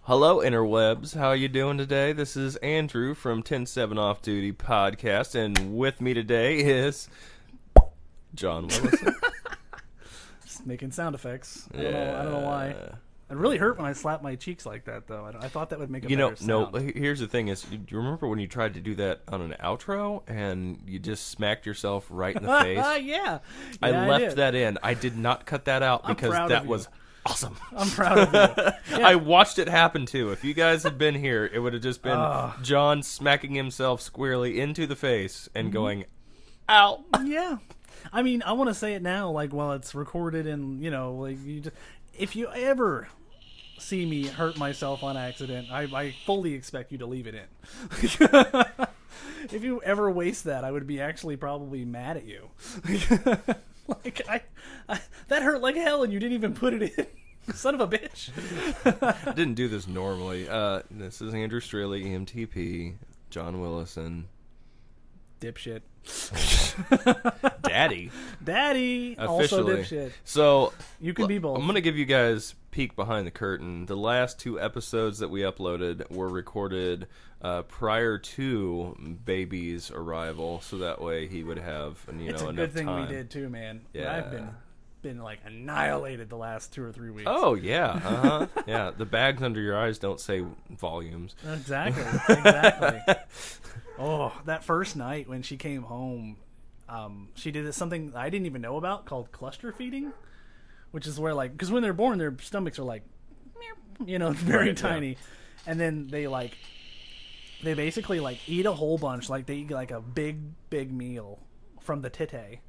Hello, interwebs. How are you doing today? This is Andrew from 10-7 Off Duty Podcast, and with me today is John Willison. Just making sound effects. I don't know why. It really hurt when I slapped my cheeks like that, though. I thought that would make a better sound. No, here's the thing is, do you remember when you tried to do that on an outro, and you just smacked yourself right in the face? Yeah. I left did. that in. I did not cut that out because that was awesome. I'm proud of you. Yeah. I watched it happen too. If you guys had been here, it would have just been John smacking himself squarely into the face and going, "Ow!" Yeah. I mean, I want to say it now, like while it's recorded, and like if you ever see me hurt myself on accident, I fully expect you to leave it in. If you ever waste that, I would be actually probably mad at you. Like I that hurt like hell, and you didn't even put it in. Son of a bitch. I didn't do this normally. This is Andrew Straley, EMTP, John Willison. Dipshit. Daddy. Officially. Also dipshit. So you can be both. I'm going to give you guys peek behind the curtain. The last two episodes that we uploaded were recorded prior to baby's arrival, so that way he would have it's a enough good thing time. we did too, man. Yeah. I've been like annihilated the last 2 or 3 weeks. Oh yeah, yeah. The bags under your eyes don't say volumes. Exactly. Oh, that first night when she came home, she did something I didn't even know about called cluster feeding, which is where, like, because when they're born, their stomachs are like, very right, tiny, yeah. And then they basically like eat a whole bunch, like they eat like a big meal from the tite,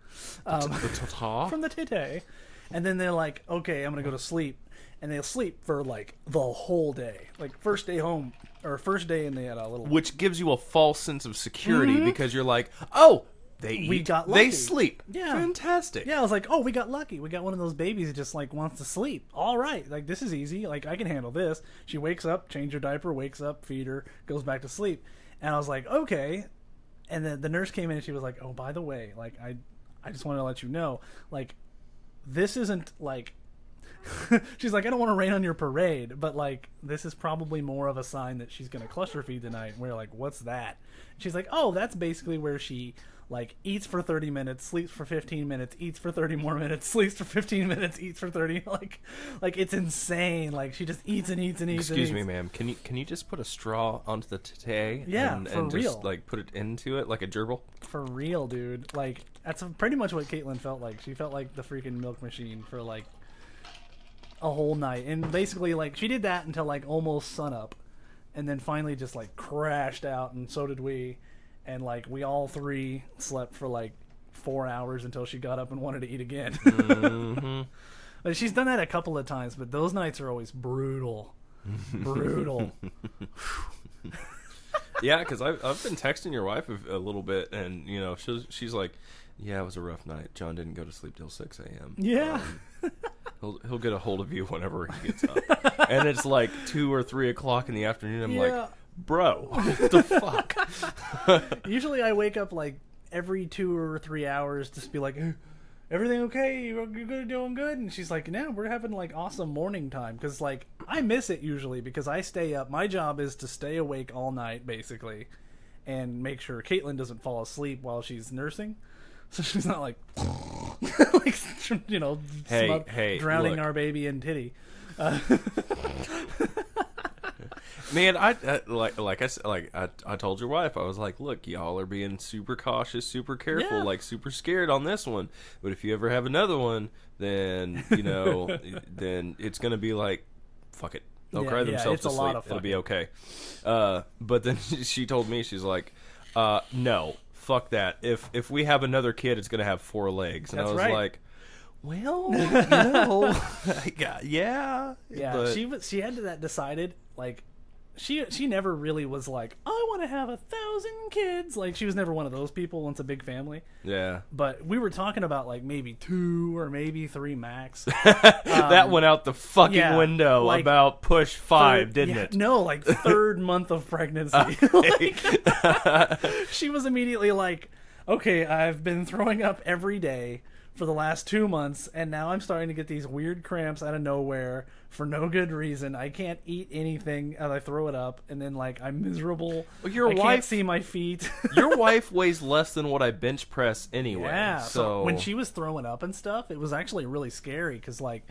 from the tite, and then they're like, okay, I'm gonna go to sleep, and they'll sleep for like the whole day, like first day home. Or first day, and they had a little... Which gives you a false sense of security because you're like, oh, we got lucky. They sleep. Yeah. Fantastic. Yeah, I was like, oh, we got lucky. We got one of those babies that just, like, wants to sleep. All right. Like, this is easy. Like, I can handle this. She wakes up, change her diaper, wakes up, feed her, goes back to sleep. And I was like, okay. And then the nurse came in, and she was like, oh, by the way, like, I just wanted to let you know, like, this isn't, like... She's like, I don't want to rain on your parade, but like this is probably more of a sign that she's gonna cluster feed tonight. And we're like, what's that? She's like, oh, that's basically where she like eats for 30 minutes, sleeps for 15 minutes, eats for 30 more minutes, sleeps for 15 minutes, eats for 30. Like it's insane. Like she just eats and eats and eats. Excuse me, ma'am. Can you just put a straw onto the tete? Yeah, and for real. Just like put it into it like a gerbil. For real, dude. Like that's pretty much what Caitlin felt like. She felt like the freaking milk machine for like a whole night, and basically like she did that until like almost sunup, and then finally just like crashed out, and so did we, and like we all three slept for like 4 hours until she got up and wanted to eat again. Mm-hmm. Like, she's done that a couple of times, but those nights are always brutal. Yeah, because I've been texting your wife a little bit, and she's like, yeah, it was a rough night. John didn't go to sleep till 6 a.m. Yeah. He'll get a hold of you whenever he gets up. And it's like 2 or 3 o'clock in the afternoon. I'm like, bro, what the fuck? Usually I wake up like every 2 or 3 hours just to be like, everything okay? You're good, doing good? And she's like, no, we're having like awesome morning time. Because like I miss it usually because I stay up. My job is to stay awake all night basically and make sure Caitlin doesn't fall asleep while she's nursing. So she's not like, drowning look. our baby in titty. Man, I told your wife, I was like, look, y'all are being super cautious, super careful, like super scared on this one. But if you ever have another one, then then it's gonna be like, fuck it, they'll cry themselves to sleep. It'll be okay. But then she told me, she's like, no. Fuck that. If we have another kid, it's going to have 4 legs. And I was like, well, yeah. Yeah, but she had that decided, like, she never really was like, I want to have 1,000 kids. Like, she was never one of those people, wants a big family. Yeah. But we were talking about, like, maybe 2 or maybe 3 max. That went out the fucking window like, about push 5, didn't it? No, like, 3rd month of pregnancy. She was immediately like, okay, I've been throwing up every day for the last 2 months, and now I'm starting to get these weird cramps out of nowhere for no good reason. I can't eat anything and I throw it up, and then like I'm miserable. Well, I can't see my feet. Your wife weighs less than what I bench press anyway. Yeah. So when she was throwing up and stuff, it was actually really scary because like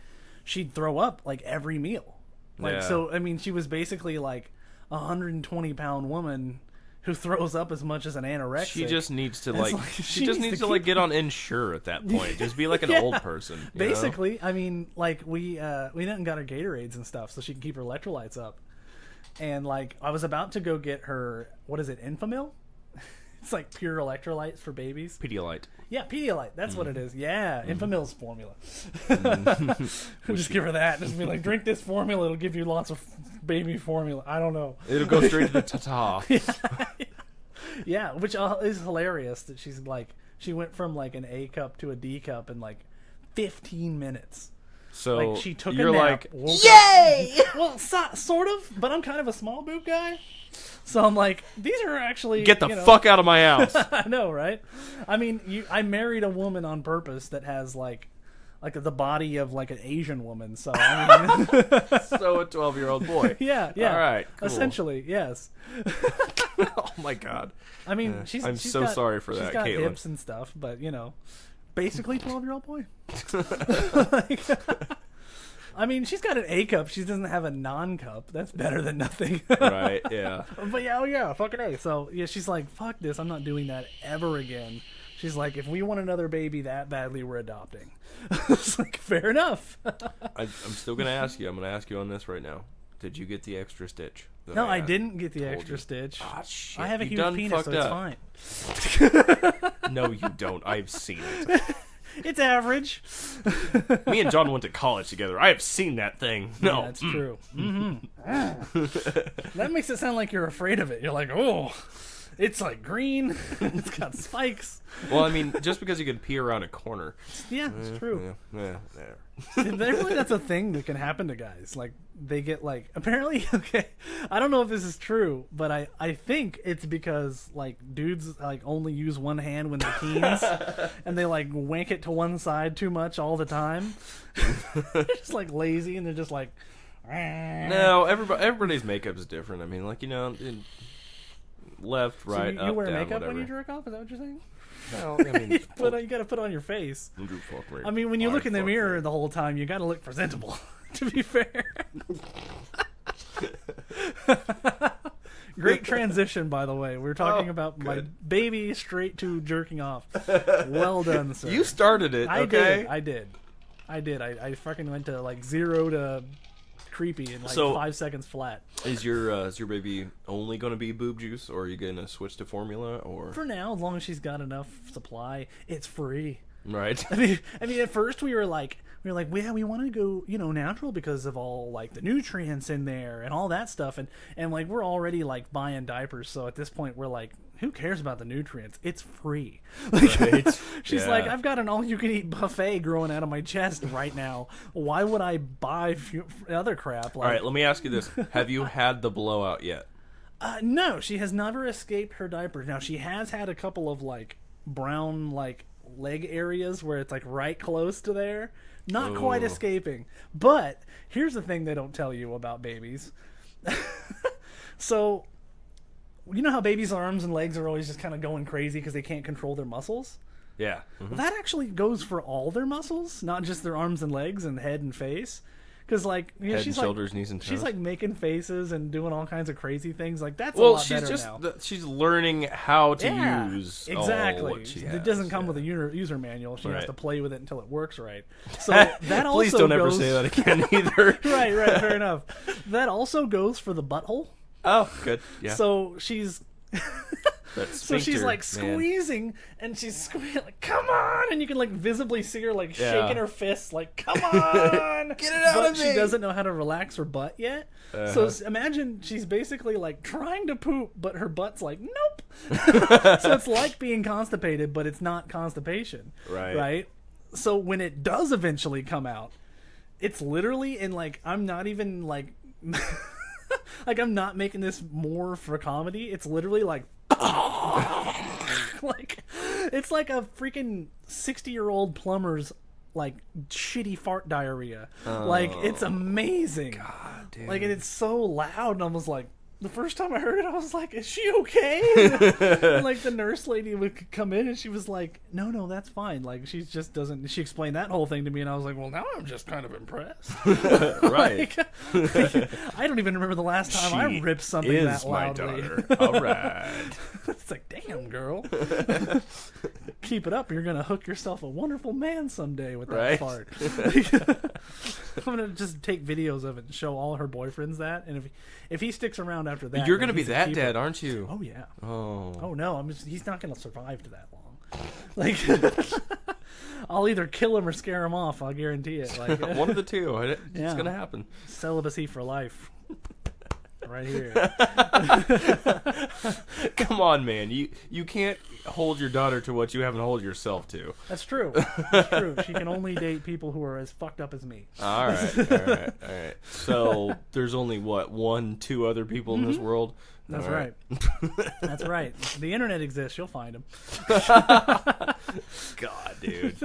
she'd throw up like every meal. Like so, I mean, she was basically like 120-pound woman who throws up as much as an anorexic. She just needs to like she just needs to like get on Ensure at that point. Just be like an old person. Basically, I mean, like we went and got her Gatorades and stuff so she can keep her electrolytes up. And like I was about to go get her, what is it, Enfamil? It's like pure electrolytes for babies. Pedialyte. Yeah, Pedialyte. That's what it is. Yeah, Enfamil's formula. Just give her that. Just be like, drink this formula. It'll give you lots of baby formula. I don't know. It'll go straight to the ta-ta. Yeah, which is hilarious that she's like, she went from like an A cup to a D cup in like 15 minutes. So like she took you're a nap, like, yay! Well, sort of, but I'm kind of a small boob guy. So I'm like, these are actually... Get the fuck out of my house. I know, right? I mean, I married a woman on purpose that has like the body of like an Asian woman. So I mean, so a 12-year-old boy. Yeah. All right. Cool. Essentially, yes. Oh my god. I mean, I'm she's so got, sorry for that, she's got Caitlin. hips and stuff, but you know, basically 12-year-old boy. I mean, she's got an A cup. She doesn't have a non-cup. That's better than nothing. Right, yeah. But yeah, fucking A. So, yeah, she's like, fuck this. I'm not doing that ever again. She's like, if we want another baby that badly, we're adopting. It's like, fair enough. I'm still going to ask you. I'm going to ask you on this right now. Did you get the extra stitch? No, I didn't get the extra stitch. Ah, shit. I have a You huge done penis, so fucked it's fine. No, you don't. I've seen it. It's average. Me and John went to college together. I have seen that thing. No. Yeah, that's true. Mm-hmm. That makes it sound like you're afraid of it. You're like, oh, it's like green. It's got spikes. Well, I mean, just because you can pee around a corner. Yeah, it's true. Yeah. Apparently that's a thing that can happen to guys. Like, they get, like... Apparently, okay, I don't know if this is true, but I think it's because, like, dudes, like, only use one hand when they're teens, and they, like, wank it to one side too much all the time. They're just, like, lazy, and they're just, like... No, everybody's makeup is different. I mean, like, you know... Left, right, so you wear down, makeup whatever. when you jerk off? Is that what you're saying? Well, I mean, you got to put on your face. I mean, when you look in the mirror the whole time, you got to look presentable. To be fair. Great transition, by the way. We're talking about good. My baby straight to jerking off. Well done, sir. You started it. Okay, I did. I fucking went to like 0 to creepy in like 5 seconds flat. Is your baby only going to be boob juice, or are you going to switch to formula? Or for now, as long as she's got enough supply, it's free. Right. I mean, at first we were like, well, yeah, we want to go, you know, natural because of all like the nutrients in there and all that stuff, and like we're already like buying diapers, so at this point we're like, who cares about the nutrients? It's free. Right. She's like, I've got an all-you-can-eat buffet growing out of my chest right now. Why would I buy other crap? Like, all right, let me ask you this: have you had the blowout yet? No, she has never escaped her diapers. Now she has had a couple of like brown like leg areas where it's like right close to there. Not quite escaping. But here's the thing they don't tell you about babies. So, you know how babies' arms and legs are always just kind of going crazy because they can't control their muscles? Yeah. Mm-hmm. Well, that actually goes for all their muscles, not just their arms and legs and head and face. Because, like, you know, head she's and like, shoulders, knees and toes. She's like making faces and doing all kinds of crazy things. Like, that's a lot better now. She's learning how to use exactly. what she has. It doesn't come with a user manual. She has to play with it until it works right. So that also Please don't ever say that again either. Right, fair enough. That also goes for the butthole. Oh, good. Yeah. So she's So she's like squeezing, and she's squeezing like, come on, and you can like visibly see her like shaking her fists like, come on, get it out of me. She doesn't know how to relax her butt yet. So imagine she's basically like trying to poop, but her butt's like, nope. So it's like being constipated, but it's not constipation. Right. So when it does eventually come out, it's literally in like, I'm not even like like, I'm not making this more for comedy. It's literally like like, it's like a freaking 60-year-old plumber's like shitty fart diarrhea. Like it's amazing. God, dude. Like, and it's so loud, and I was like, the first time I heard it, I was like, is she okay? And, like, the nurse lady would come in, and she was like, no, that's fine. Like, she just doesn't... She explained that whole thing to me, and I was like, well, now I'm just kind of impressed. Right. I don't even remember the last time I ripped something that loudly. My daughter. All right. It's like, damn, girl. Keep it up. You're going to hook yourself a wonderful man someday with that fart. I'm going to just take videos of it and show all her boyfriends that. And if he sticks around after that... You're going to be that dad, aren't you? Oh, yeah. Oh, no. He's not going to survive to that long. Like, I'll either kill him or scare him off. I'll guarantee it. Like, one of the two. It's going to happen. Celibacy for life. Right here. Come on, man. You can't hold your daughter to what you haven't hold yourself to. That's true. That's true. She can only date people who are as fucked up as me. All right. So there's only what, 1-2 other people in this world? That's right. That's right. The internet exists. You'll find them. God, dude.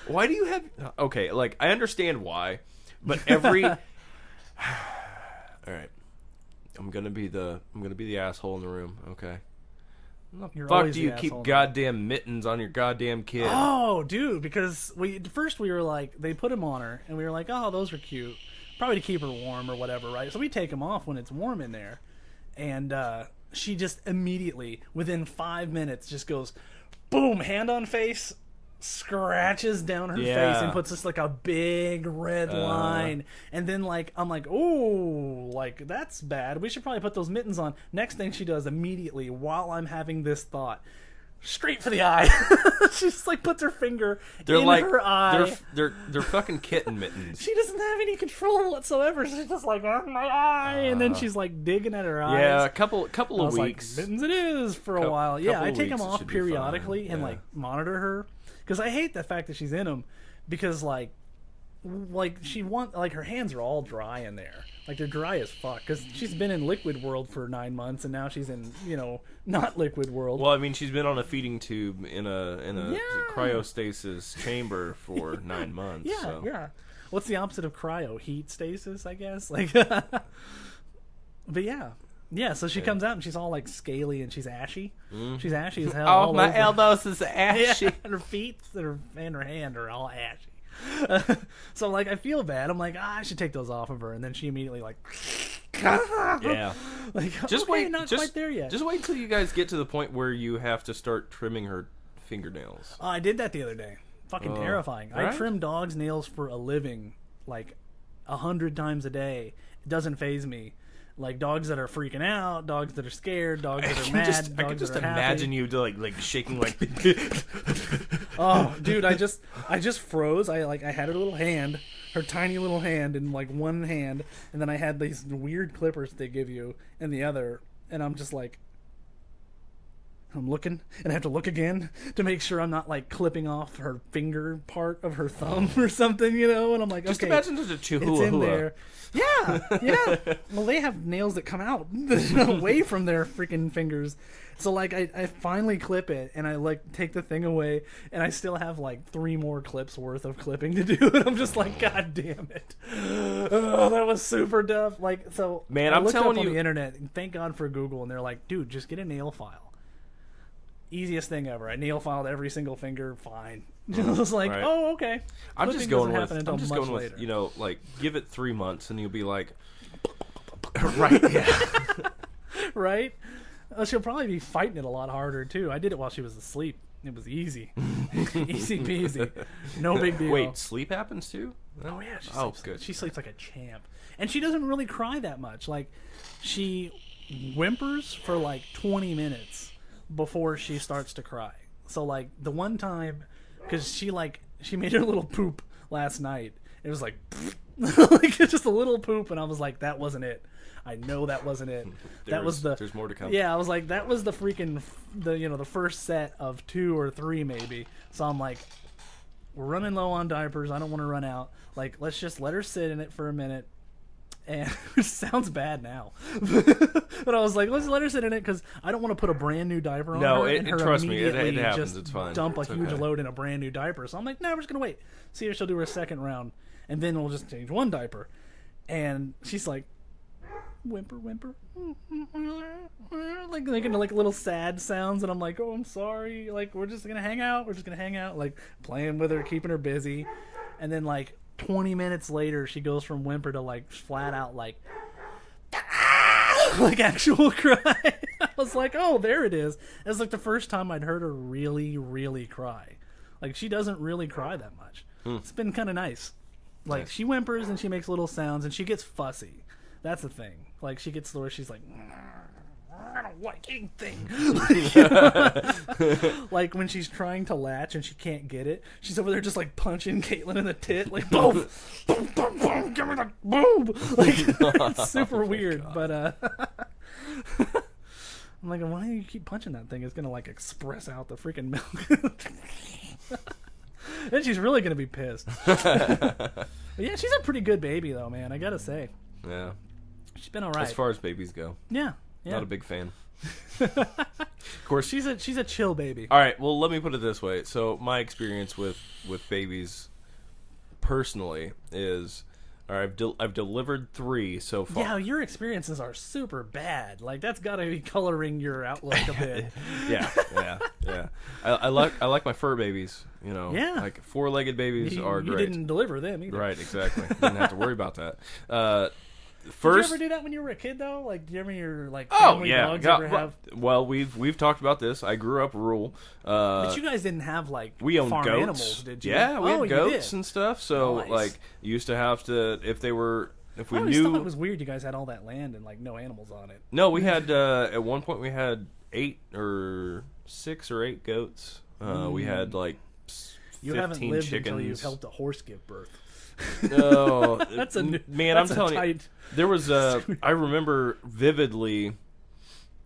Why do you have... Okay, like, I understand why, but every... All right. I'm gonna be the asshole in the room, okay? You're Fuck do you keep goddamn mittens on your goddamn kid? Oh, dude, because first we were like, they put him on her, and we were like, oh, those are cute. Probably to keep her warm or whatever, right? So we take them off when it's warm in there. And she just immediately, within 5 minutes, just goes, boom, hand on face, scratches down her face and puts this like a big red line. And then like I'm like, oh, like that's bad. We should probably put those mittens on. Next thing she does immediately while I'm having this thought, straight for the eye. She just like puts her finger in her eye. They're fucking kitten mittens. She doesn't have any control whatsoever. She's just like, oh, my eye, and then she's like digging at her eyes. Yeah, a couple of weeks. Like, mittens it is for a while. Yeah, I take them off periodically and like monitor her. Because I hate the fact that she's in them, because like her hands are all dry in there, like they're dry as fuck. Because she's been in liquid world for 9 months, and now she's in not liquid world. Well, I mean, she's been on a feeding tube in a cryostasis chamber for 9 months. Yeah, yeah. What's the opposite of cryo? Heat stasis, I guess. Like, but yeah. Yeah, so she comes out and she's all like scaly and she's ashy. She's ashy as hell. Oh, my elbows is ashy. Yeah, and her feet and her hand are all ashy. So like I feel bad. I'm like, I should take those off of her, and then she immediately like, yeah. Like, just okay, wait, not quite there yet. Just wait till you guys get to the point where you have to start trimming her fingernails. I did that the other day. Fucking terrifying. Right? I trim dogs' nails for a living, like 100 times a day. It doesn't faze me. Like dogs that are freaking out, dogs that are scared, dogs that are mad. I can just imagine you like shaking like. Oh, dude! I just froze. I had her little hand, her tiny little hand in like one hand, and then I had these weird clippers they give you in the other, and I'm just like, I'm looking, and I have to look again to make sure I'm not like clipping off her finger part of her thumb or something, And I'm like, just okay, imagine there's a it's in there. Yeah. Well, they have nails that come out away from their freaking fingers. So like I finally clip it, and I like take the thing away, and I still have like 3 more clips worth of clipping to do, and I'm just like, God damn it. Oh, that was super tough. Like, so man, I I'm looked telling up you, on the internet, and thank God for Google, and they're like, dude, just get a nail file. Easiest thing ever. I nail filed every single finger. Fine. I was like, right. Oh, okay. I'm just going with later. Like give it 3 months and you'll be like, right, yeah, right. She'll probably be fighting it a lot harder too. I did it while she was asleep. It was easy, easy peasy, no big deal. Wait, sleep happens too? Oh yeah. Good. She sleeps like a champ, and she doesn't really cry that much. Like, she whimpers for like 20 minutes before she starts to cry. So like the one time, because she made her little poop last night. It was like, like just a little poop, and I was like, that wasn't it. I know that wasn't it. There's more to come. Yeah, I was like, that was the first set of 2 or 3 maybe. So I'm like, we're running low on diapers. I don't want to run out. Like, let's just let her sit in it for a minute, And which sounds bad now, but I was like, let's let her sit in it because I don't want to put a brand new diaper on her. And her trust me, it immediately happens. just It's fine. dump It's a huge okay. load in a brand new diaper. So I'm like, no, we're just gonna wait, see if she'll do her second round, and then we'll just change one diaper. And she's like, whimper, like making like little sad sounds, and I'm like, oh, I'm sorry. Like we're just gonna hang out. Like playing with her, keeping her busy, and then like 20 minutes later, she goes from whimper to like flat out like like actual cry. I was like, oh, there it is. It's like the first time I'd heard her really, really cry. Like she doesn't really cry that much. It's been kind of nice. Like she whimpers and she makes little sounds and she gets fussy. That's the thing. Like she gets to where she's like, I don't like anything. Like when she's trying to latch and she can't get it, she's over there just like punching Caitlin in the tit, like boom, boom, boom, boom, give me the boom. Like it's super weird, but I'm like, why do you keep punching that thing? It's gonna like express out the freaking milk. Then she's really gonna be pissed. But yeah, she's a pretty good baby though, man. I gotta say. Yeah. She's been all right. As far as babies go. Yeah. Not a big fan. Of course, she's a chill baby. All right, well, let me put it this way. So my experience with babies personally is, all right, I've delivered 3 so far. Yeah, your experiences are super bad. Like that's got to be coloring your outlook a bit. yeah. I like my fur babies. You know, yeah. Like 4-legged babies are great. You didn't deliver them either. Right, exactly. Didn't have to worry about that. Did First, you ever do that when you were a kid though? Like, do you ever your like oh family yeah, dogs ever have? Well, we've talked about this. I grew up rural. But you guys didn't have like we owned farm goats. animals, did you? Yeah, we had goats did. and stuff. So Nice. like, you used to have to if we I always knew thought it was weird. You guys had all that land and like no animals on it. No, we had at one point we had 8 or 6 or 8 goats. We had like 15 You haven't lived chickens. until you've helped a horse give birth. No, That's a new, man. that's I'm telling you, there was I remember vividly.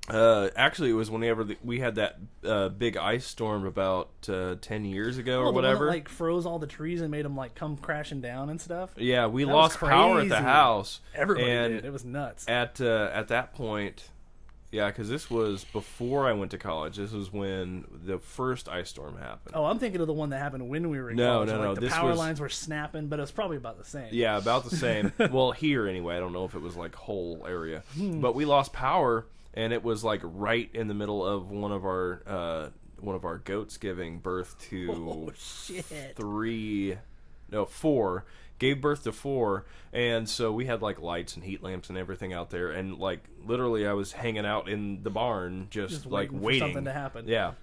Actually, it was whenever we had that big ice storm about 10 years ago or whatever. The one that, like froze all the trees and made them like come crashing down and stuff. Yeah, we That lost was power at the crazy. house. Everybody and did. It was nuts. At that point. Yeah, because this was before I went to college. This was when the first ice storm happened. Oh, I'm thinking of the one that happened when we were in No, college. no, like no, The this power was- lines were snapping, but it was probably about the same. Yeah, about the same. Well, here anyway. I don't know if it was like whole area, but we lost power, and it was like right in the middle of one of our goats giving birth to Oh, shit. 4. Gave birth to 4, and so we had like lights and heat lamps and everything out there, and like literally I was hanging out in the barn just like waiting for something to happen. Yeah.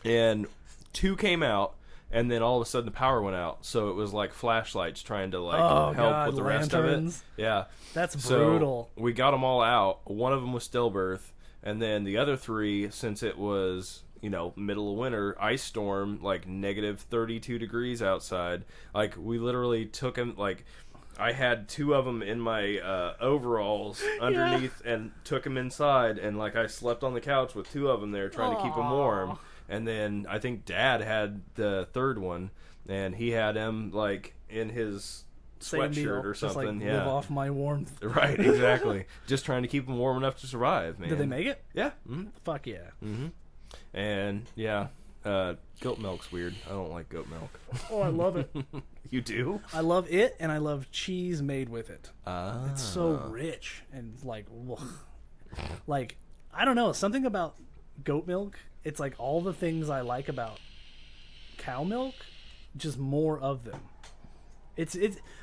And 2 came out, and then all of a sudden the power went out, so it was like flashlights trying to like help God, with the rest lanterns. of it. Yeah. That's So brutal. we got them all out. One of them was stillbirth, and then the other 3, since it was, you know, middle of winter, ice storm, like negative 32 degrees outside. Like, we literally took them, like, I had 2 of them in my overalls underneath and took them inside, and, like, I slept on the couch with 2 of them there trying to keep them warm. And then I think Dad had the 3rd one, and he had him, like, in his Same deal. sweatshirt or Just something. like Yeah. live off my warmth. Right, exactly. Just trying to keep them warm enough to survive, man. Did they make it? Yeah. Mm-hmm. Fuck yeah. Mm-hmm. And yeah, goat milk's weird. I don't like goat milk. Oh, I love it. You do? I love it, and I love cheese made with it. Ah. It's so rich and like, like I don't know, something about goat milk. It's like all the things I like about cow milk, just more of them. It's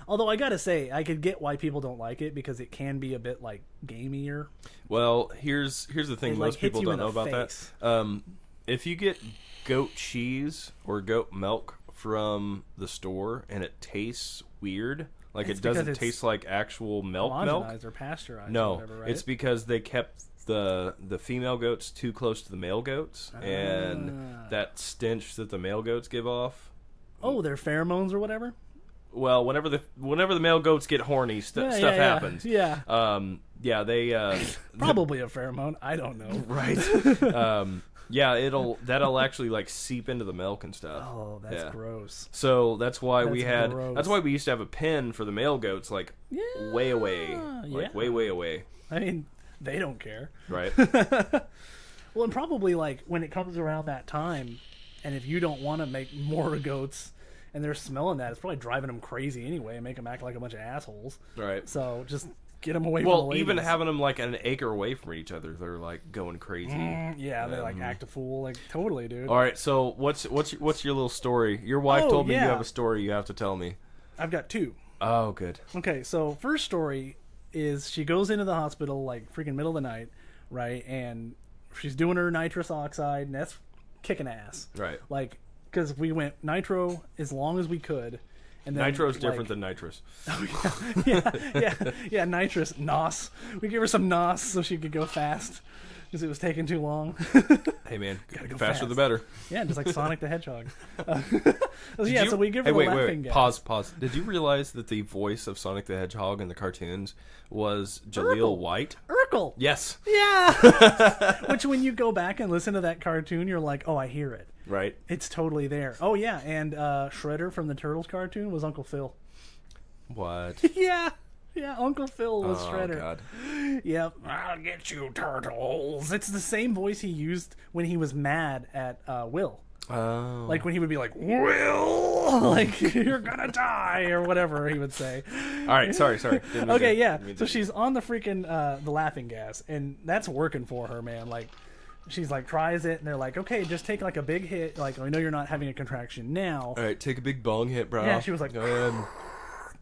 although I gotta say I could get why people don't like it because it can be a bit like gamier. Well, here's the thing. It, Most like, hits people you don't in know the about face. that. If you get goat cheese or goat milk from the store and it tastes weird, like It's it because doesn't it's taste like actual milk, Homogenized or pasteurized. No, or whatever, right? it's because they kept the female goats too close to the male goats, and that stench that the male goats give off. Oh, their pheromones or whatever. Well, whenever the male goats get horny, stuff happens. Yeah. Yeah, they Probably a pheromone. I don't know. right. that'll actually like seep into the milk and stuff. Oh, that's gross. So that's why Gross. that's why we used to have a pen for the male goats, like way away, like way away. I mean, they don't care, right? Well, and probably like when it comes around that time, and if you don't want to make more goats, and they're smelling that, it's probably driving them crazy anyway, and make them act like a bunch of assholes. Right. So just get them away from the Well, ladies. even having them like an acre away from each other, they're like going crazy. They like act a fool, like totally, dude. All right, so what's your little story? Your wife told me you have a story you have to tell me. I've got two. Oh, good. Okay, so first story is she goes into the hospital like freaking middle of the night, right? And she's doing her nitrous oxide, and that's kicking ass. Right. Like, because we went nitro as long as we could. And then, Nitro's different than nitrous. Oh, yeah, nitrous, NOS. We gave her some NOS so she could go fast because it was taking too long. Hey, man, Gotta go faster fast. the better. Yeah, just like Sonic the Hedgehog. So we give her the laughing gas. Pause. Did you realize that the voice of Sonic the Hedgehog in the cartoons was Jaleel White? Urkel. Yes. Yeah. Which, when you go back and listen to that cartoon, you're like, oh, I hear it. Right. It's totally there. Oh, yeah, and Shredder from the Turtles cartoon was Uncle Phil. What? Yeah, Uncle Phil was Shredder. God. Yep. I'll get you, Turtles. It's the same voice he used when he was mad at Will. Oh. Like when he would be like, Will, like, you're gonna die, or whatever he would say. All right, sorry. Okay, yeah. So she's on the freaking the laughing gas, and that's working for her, man. Like, she's like tries it, and they're like, okay, just take like a big hit. Like, I know you're not having a contraction now. All right, take a big bong hit, bro. Yeah, she was like,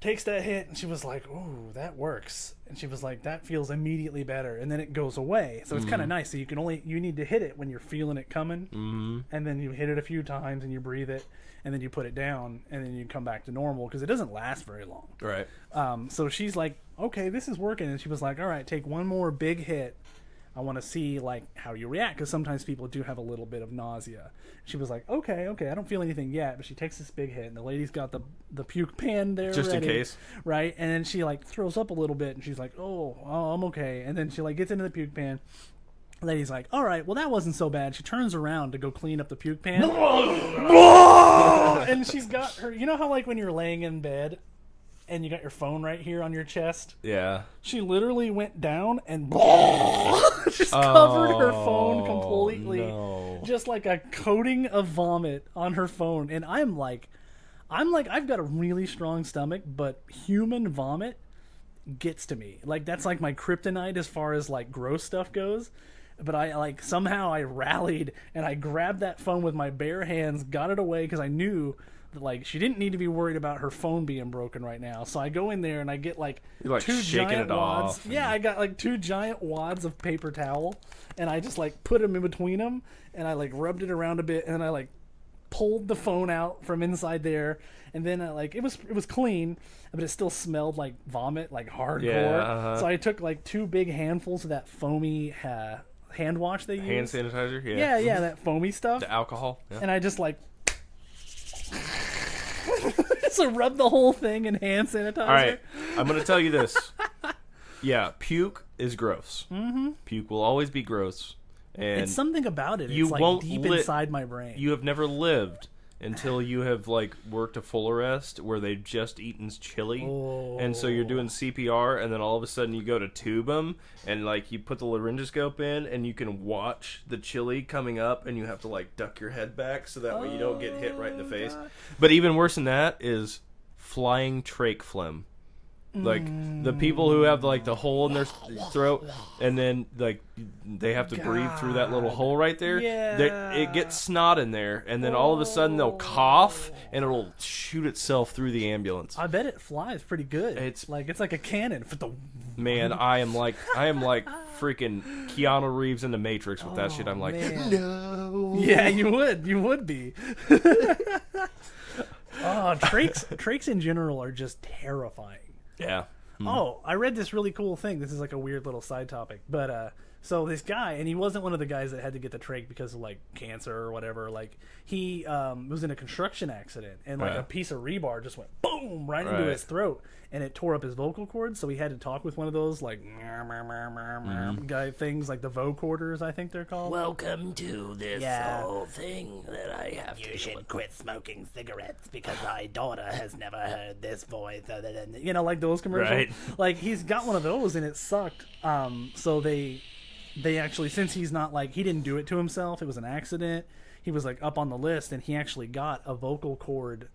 takes that hit, and she was like, ooh, that works. And she was like, that feels immediately better, and then it goes away. So it's kind of nice. So you need to hit it when you're feeling it coming, and then you hit it a few times, and you breathe it, and then you put it down, and then you come back to normal, because it doesn't last very long. Right. So she's like, okay, this is working, and she was like, all right, take one more big hit. I want to see like how you react, because sometimes people do have a little bit of nausea. She was like, okay, I don't feel anything yet, but she takes this big hit, and the lady's got the puke pan there just ready, in case, right? And then she like throws up a little bit, and she's like, oh, I'm okay. And then she like gets into the puke pan. The lady's like, all right, well, that wasn't so bad. She turns around to go clean up the puke pan, and she's got her. You know how like when you're laying in bed and you got your phone right here on your chest? Yeah. She literally went down and just covered her phone completely. No. Just like a coating of vomit on her phone. And I'm like, I've got a really strong stomach, but human vomit gets to me. Like, that's like my kryptonite as far as like gross stuff goes. But I like somehow I rallied and I grabbed that phone with my bare hands, got it away, because I knew like she didn't need to be worried about her phone being broken right now. So I go in there and I get like, two giant wads. Yeah, I got like 2 giant wads of paper towel, and I just like put them in between them, and I like rubbed it around a bit, and I like pulled the phone out from inside there, and then I like it was clean, but it still smelled like vomit, like hardcore. Yeah, So I took like 2 big handfuls of that foamy hand wash they use. Hand sanitizer. Yeah, that foamy stuff. The alcohol. Yeah. And I just like so rub the whole thing in hand sanitizer. All right, I'm going to tell you this. Yeah, puke is gross. Mm-hmm. Puke will always be gross. And it's something about it. You it's like won't deep inside my brain. You have never lived until you have like worked a full arrest where they've just eaten chili, and so you're doing CPR, and then all of a sudden you go to tube them, and like you put the laryngoscope in, and you can watch the chili coming up, and you have to like duck your head back so that way you don't get hit right in the face. God. But even worse than that is flying trach phlegm. Like the people who have like the hole in their throat, and then like they have to breathe through that little hole right there. Yeah. It gets snot in there, and then all of a sudden they'll cough, and it'll shoot itself through the ambulance. I bet it flies pretty good. It's like a cannon. Man, I am like freaking Keanu Reeves in the Matrix with that shit. I'm like, man. No. Yeah, you would be. Trachs in general are just terrifying. Yeah. Oh, I read this really cool thing. This is like a weird little side topic, but so this guy, and he wasn't one of the guys that had to get the trach because of like cancer or whatever. Like he was in a construction accident, and like a piece of rebar just went boom right into his throat, and it tore up his vocal cords. So he had to talk with one of those like guy things, like the vocorders, I think they're called. Welcome to this whole thing that I have to. You should quit smoking cigarettes because my daughter has never heard this voice other than like those commercials. Right. Like he's got one of those, and it sucked. So they actually, since he's not like, he didn't do it to himself, it was an accident, he was like up on the list, and he actually got a vocal cord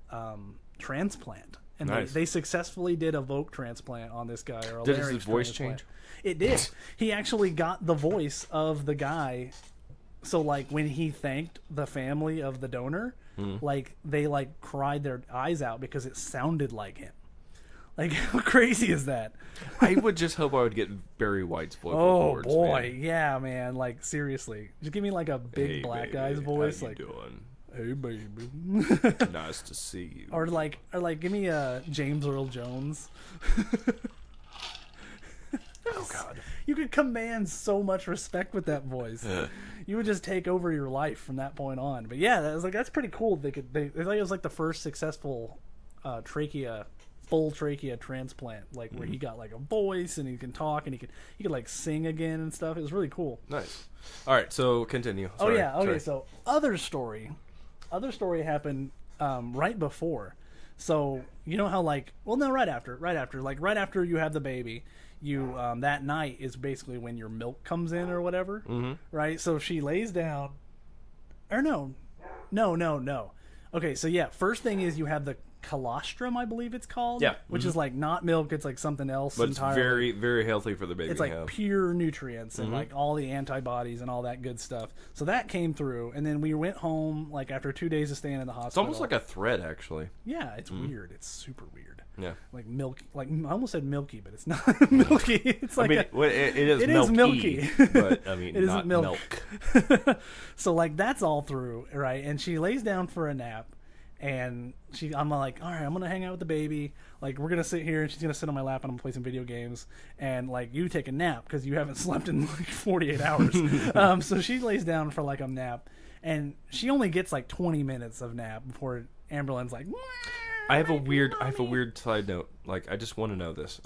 transplant, and they successfully did a vocal transplant on this guy. Or a did his voice transplant. change? It did. He actually got the voice of the guy. So like when he thanked the family of the donor, like they like cried their eyes out because it sounded like him. Like, how crazy is that? I would just hope I would get Barry White's vocal cords. Oh boy, man. Yeah, man. Like seriously, just give me like a big Hey, black baby, guy's voice. how you Like, doing? hey baby. Nice to see you. or like, give me James Earl Jones. Oh God. You could command so much respect with that voice. You would just take over your life from that point on. But yeah, that's pretty cool. They thought it was like the first successful full trachea transplant, like where he got like a voice and he can talk and he could like sing again and stuff. It was really cool. Nice. All right, so continue. Sorry, okay. sorry. So other story happened right before. So you know how right after you have the baby, you that night is basically when your milk comes in or whatever, right? So she lays down, or no. Okay, so yeah, first thing is you have the colostrum, I believe it's called. Yeah. Which is like not milk, it's like something else But it's entirely. very, very healthy for the baby. It's like pure nutrients and like all the antibodies and all that good stuff. So that came through, and then we went home like after 2 days of staying in the hospital. It's almost like a thread, actually. Yeah, it's weird. It's super weird. Yeah. Like milk. Like I almost said milky, but it's not milky. It's like it is it milky, is milky. but I mean, it not isn't milk. So like that's all through, right? And she lays down for a nap. And I'm like, all right, I'm gonna hang out with the baby. Like, we're gonna sit here, and she's gonna sit on my lap, and I'm gonna play some video games. And like, you take a nap because you haven't slept in like 48 hours. So she lays down for like a nap, and she only gets like 20 minutes of nap before Amberlynn's like. I have a weird side note. Like, I just want to know this.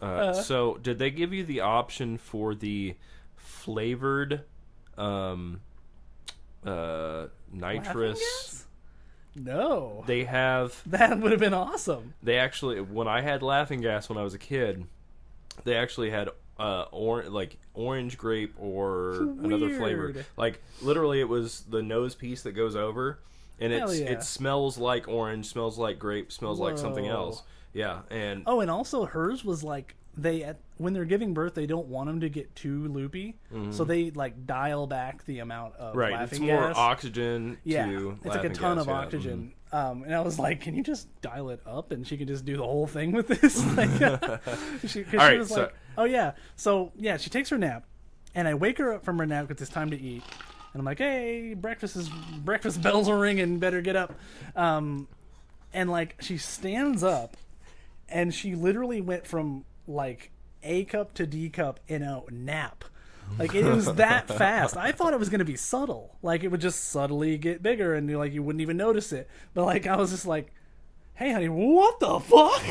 So, did they give you the option for the flavored nitrous? No. They have. That would have been awesome. They actually, when I had laughing gas when I was a kid, they actually had orange grape or another flavor. Weird. Like literally, it was the nose piece that goes over, and it smells like orange, smells like grape, smells like something else. Yeah, and and also hers was like when they're giving birth, they don't want them to get too loopy, so they like dial back the amount of laughing it's more gas. Oxygen. Yeah, to it's like a ton of oxygen. And I was like, can you just dial it up and she can just do the whole thing with this? She was like, oh yeah. So yeah, she takes her nap, and I wake her up from her nap because it's time to eat, and I'm like, hey, breakfast bells are ringing, better get up. And like she stands up, and she literally went from like A cup to D cup in a nap. Like it was that fast. I thought it was going to be subtle. Like it would just subtly get bigger and you wouldn't even notice it. But like I was just like, hey honey, what the fuck?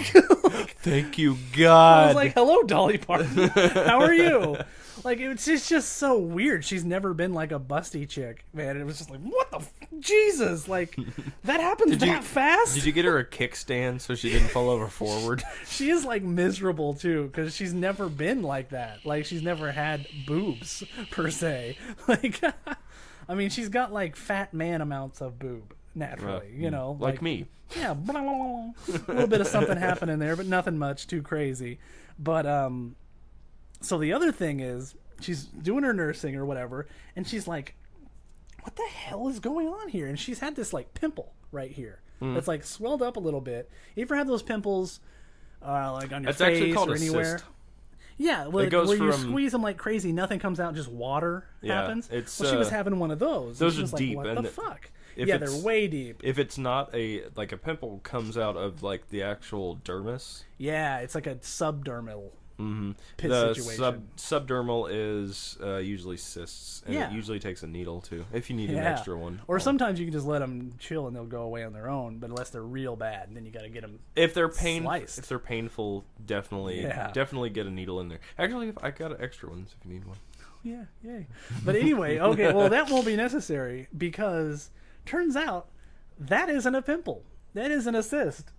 Thank you God. I was like, hello Dolly Parton. How are you? Like it's just so weird. She's never been like a busty chick, man. It was just like, what the Jesus? Like that happens fast? Did you get her a kickstand so she didn't fall over forward? She is like miserable too because she's never been like that. Like she's never had boobs per se. Like I mean, she's got like fat man amounts of boob naturally, like me. Yeah, a little bit of something happening there, but nothing much too crazy. But so the other thing is she's doing her nursing or whatever, and she's like, what the hell is going on here? And she's had this like pimple right here that's like swelled up a little bit. You ever have those pimples like on your face actually called or a anywhere? cyst. Yeah, where you squeeze them like crazy, nothing comes out, just water happens. She was having one of those. Those are are deep. Like, what the fuck? They're way deep. If it's not a pimple comes out of like the actual dermis. Yeah, it's like a subdermal pit The situation. subdermal is usually cysts, and Yeah. it usually takes a needle too, if you need an extra one. Or sometimes you can just let them chill and they'll go away on their own. But unless they're real bad, then you got to get them. If they're sliced. painful, definitely get a needle in there. Actually, if I got extra ones if you need one. Yeah, yay. But anyway, okay, well, that won't be necessary because turns out that isn't a pimple. That isn't a cyst.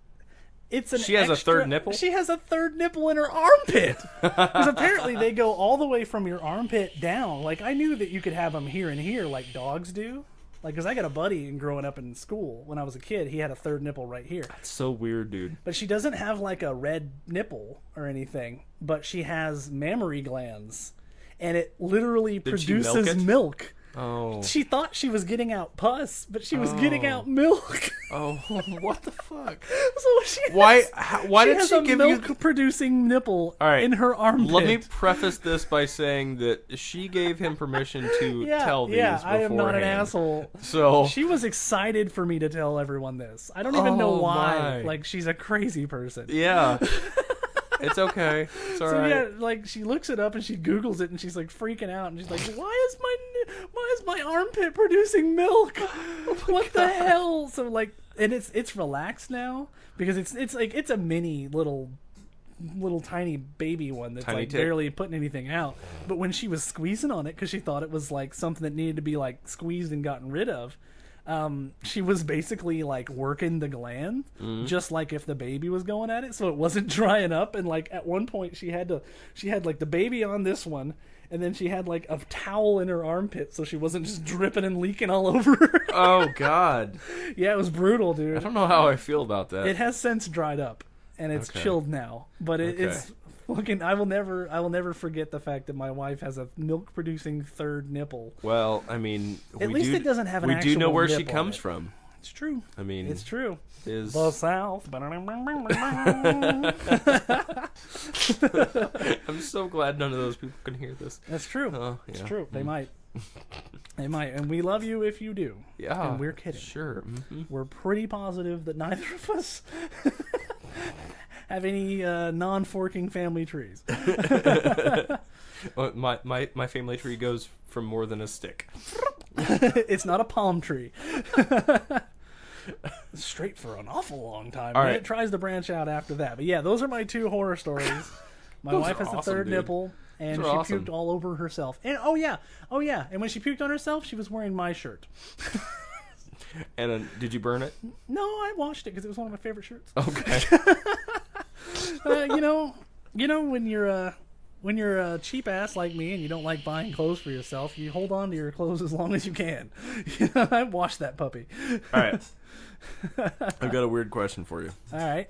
She has a third nipple? She has a third nipple in her armpit. Because apparently they go all the way from your armpit down. Like, I knew that you could have them here and here like dogs do. Like, because I got a buddy growing up in school when I was a kid. He had a third nipple right here. That's so weird, dude. But she doesn't have, like, a red nipple or anything. But she has mammary glands. And it literally produces milk. Oh. She thought she was getting out pus, but she was getting out milk. Oh, what the fuck? So she has, why did has she a give milk-producing nipple in her armpit. Let me preface this by saying that she gave him permission to tell these beforehand. I am not an asshole. So she was excited for me to tell everyone this. I don't even know why. Like, she's a crazy person. Yeah. It's okay. It's all right. Yeah, like, she looks it up and she Googles it and she's like freaking out and she's like, why is my armpit producing milk? What the hell? So, like, and it's relaxed now because it's like it's a mini little tiny baby one that's like barely putting anything out. But when she was squeezing on it because she thought it was like something that needed to be like squeezed and gotten rid of, she was basically like working the gland just like if the baby was going at it, so it wasn't drying up. And like at one point she had like the baby on this one, and then she had like a towel in her armpit so she wasn't just dripping and leaking all over her. Oh God. Yeah, it was brutal, dude. I don't know how I feel about that. It has since dried up and it's chilled now, but it's fucking. I will never forget the fact that my wife has a milk producing third nipple. Well, I mean, at least it doesn't have an actual we do know where she nipple comes from. It's true. I mean, it's true. The South. I'm so glad none of those people can hear this. That's true. Yeah. It's true. They might. They might, and we love you if you do. Yeah, and we're kidding. Sure. We're pretty positive that neither of us have any non-forking family trees. Well, my family tree goes from more than a stick. It's not a palm tree. Straight for an awful long time. All right. It tries to branch out after that. But yeah, those are my two horror stories. My wife has the third nipple, and she puked all over herself. And oh yeah, and when she puked on herself, she was wearing my shirt. And did you burn it? No, I washed it because it was one of my favorite shirts. Okay. You know when you're a cheap ass like me and you don't like buying clothes for yourself, you hold on to your clothes as long as you can. I washed that puppy. All right. I've got a weird question for you. All right.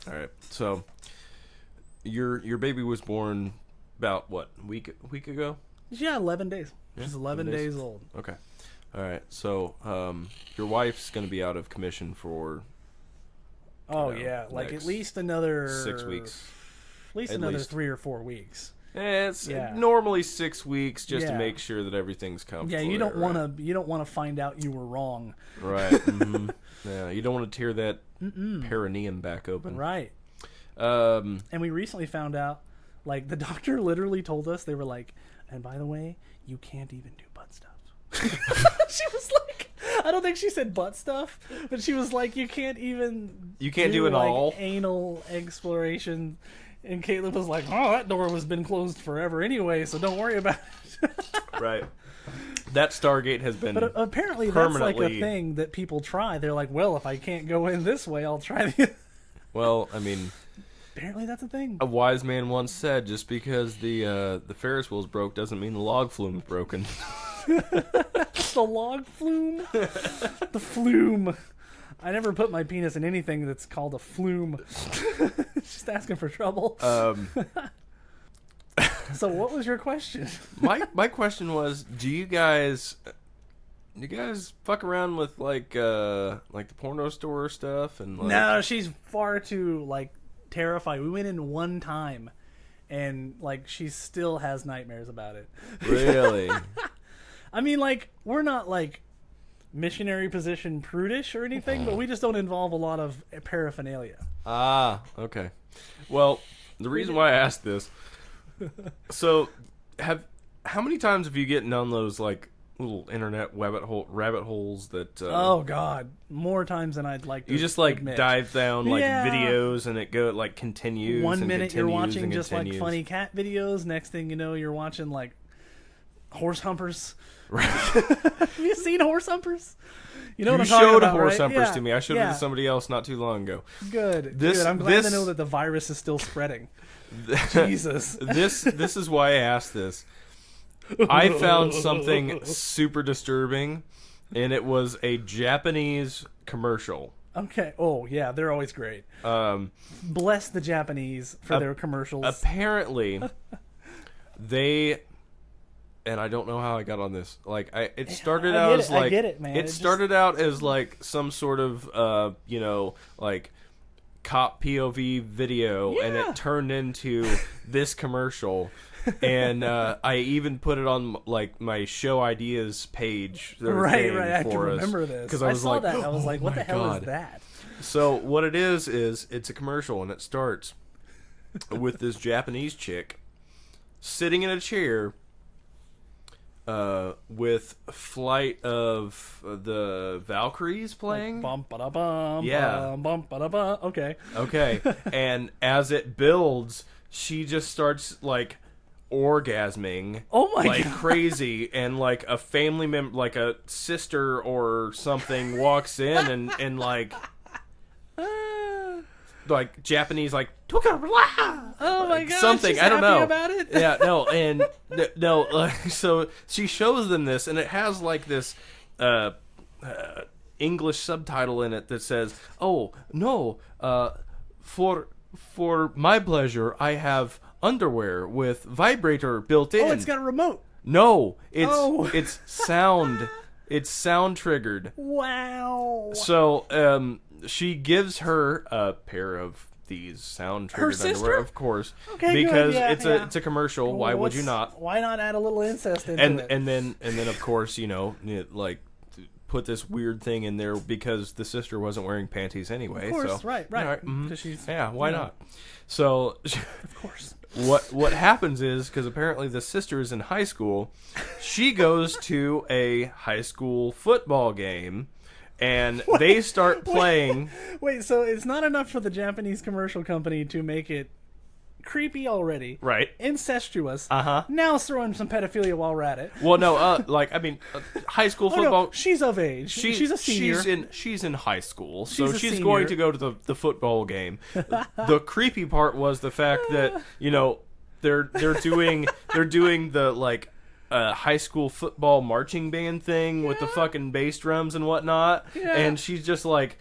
So, your baby was born about what, a week ago? Yeah, 11 days. She's 11 days old. Okay. All right. So, your wife's going to be out of commission for. Like at least another 6 weeks. At least another 3 or 4 weeks. It's normally 6 weeks just to make sure that everything's comfortable. Yeah, you don't want to find out you were wrong. Right. Mm-hmm. Yeah, you don't want to tear that perineum back open. Right. And we recently found out, like, the doctor literally told us, they were like, and by the way, you can't even do butt stuff. She was like, I don't think she said butt stuff, but she was like, you can't do it all anal exploration. And Caitlin was like, oh, that door has been closed forever anyway, so don't worry about it. Right. That Stargate has been. But apparently that's like a thing that people try. They're like, well, if I can't go in this way, I'll try the. Well, I mean. Apparently that's a thing. A wise man once said, just because the Ferris wheel's broke doesn't mean the log flume's broken. The log flume? The flume. I never put my penis in anything that's called a flume. Just asking for trouble. So what was your question? My question was, do you guys fuck around with like the porno store stuff and like... No, she's far too like terrified. We went in one time and like she still has nightmares about it. Really? I mean, like, we're not like missionary position prudish or anything, but we just don't involve a lot of paraphernalia. Ah, okay. Well, the reason why I asked this So, how many times have you gotten on those like little internet rabbit holes that? Oh God, more times than I'd like to. You just like admit. dive down like videos, and it continues. 1 minute and you're watching and just continues. like funny cat videos. Next thing you know, you're watching like horse humpers. Right. Have you seen horse humpers? You know what I'm You talking showed about, horse right? humpers Yeah. to me. I showed it Yeah. to somebody else not too long ago. Good. This- I'm glad this- to know that the virus is still spreading. Jesus. This is why I asked this. I found something super disturbing, and it was a Japanese commercial. Okay. Oh yeah, they're always great. Bless the Japanese for their commercials. Apparently, they, and I don't know how I got on this. Like, it started out as like I get it, man. It started out as like some sort of like cop POV video, and it turned into this commercial. And I even put it on like my show ideas page. Right. I can for us, remember this. 'cause I was saw like, that. I was like, oh what the my hell God. is that? So what it is it's a commercial, and it starts with this Japanese chick sitting in a chair with Flight of the Valkyries playing. Bum ba da bum. Yeah. Bum ba da bum. Okay. Okay. And as it builds, she just starts like orgasming. Oh my like God. crazy, and like a family member, like a sister or something, walks in and like Japanese like Oh my God. something she's I don't happy know about it. Yeah, no, and no, so she shows them this, and it has like this English subtitle in it that says, "Oh no, for my pleasure, I have underwear with vibrator built in." Oh, it's got a remote. No, it's Oh. it's sound. It's sound triggered. Wow. So she gives her a pair of these sound triggered sister? underwear, of course, Okay, good, because yeah, it's yeah. a commercial. Why would you not? Why not add a little incest into And it? and then of course like put this weird thing in there because the sister wasn't wearing panties anyway. Of course, so, right. mhm. 'Cause she's, yeah, why you know. not? So Of course. what happens is, because apparently the sister is in high school, she goes to a high school football game, and they start playing. Wait, so it's not enough for the Japanese commercial company to make it creepy already, Right. incestuous. Uh-huh. Now throw in some pedophilia while we're at it. Well, no, high school Oh football. no, she's of age. She's a senior. She's in high school, so She's a she's senior. going to go to the football game. The creepy part was the fact that they're doing the like high school football marching band thing with the fucking bass drums and whatnot, Yeah. and she's just like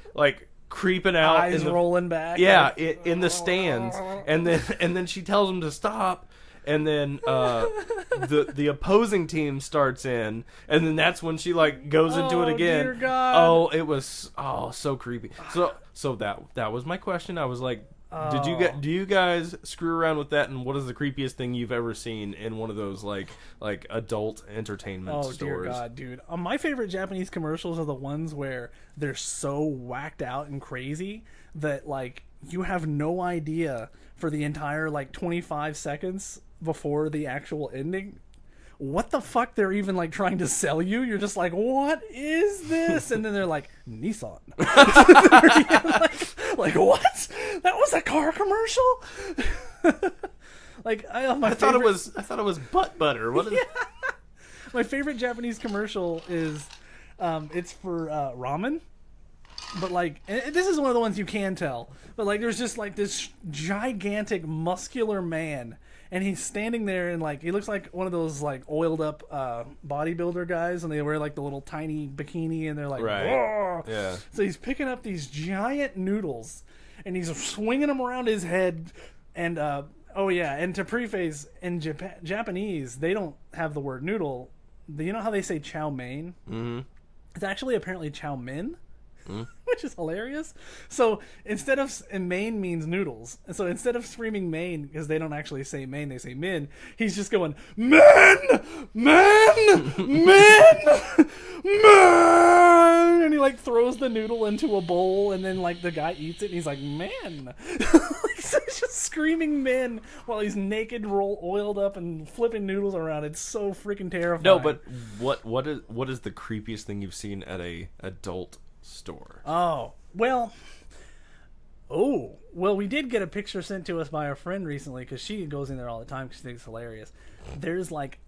creeping out Eyes in the, rolling back. yeah, like, in the stands, and then she tells them to stop. And then the opposing team starts in, and then that's when she like goes into it Oh, again. dear God. Oh, it was so creepy. So that was my question. I was like, do you guys screw around with that? And what is the creepiest thing you've ever seen in one of those like adult entertainment Oh stores? dear God, dude! My favorite Japanese commercials are the ones where they're so whacked out and crazy that like you have no idea for the entire like 25 seconds before the actual ending what the fuck they're even like trying to sell you. You're just like, what is this? And then they're like, Nissan. like what? That was a car commercial? Like I thought it was butt butter. What is my favorite Japanese commercial is it's for ramen. But like, and this is one of the ones you can tell. But like, there's just like this gigantic muscular man, and he's standing there, and like, he looks like one of those like oiled up bodybuilder guys, and they wear like the little tiny bikini, and they're like, Right. "Whoa." Yeah. So he's picking up these giant noodles, and he's swinging them around his head, and oh yeah, and to preface, in Japanese, they don't have the word noodle. You know how they say chow mein? Mm-hmm. It's actually apparently chow mein. Which is hilarious. So instead of, and main means noodles, and so instead of screaming main, because they don't actually say main, they say min, he's just going men, men, men, men, and he like throws the noodle into a bowl, and then like the guy eats it, and he's like, man. It's just screaming men while he's naked, oiled up, and flipping noodles around. It's so freaking terrifying. No, but what is the creepiest thing you've seen at a adult store? Well, we did get a picture sent to us by a friend recently because she goes in there all the time because she thinks it's hilarious. There's like,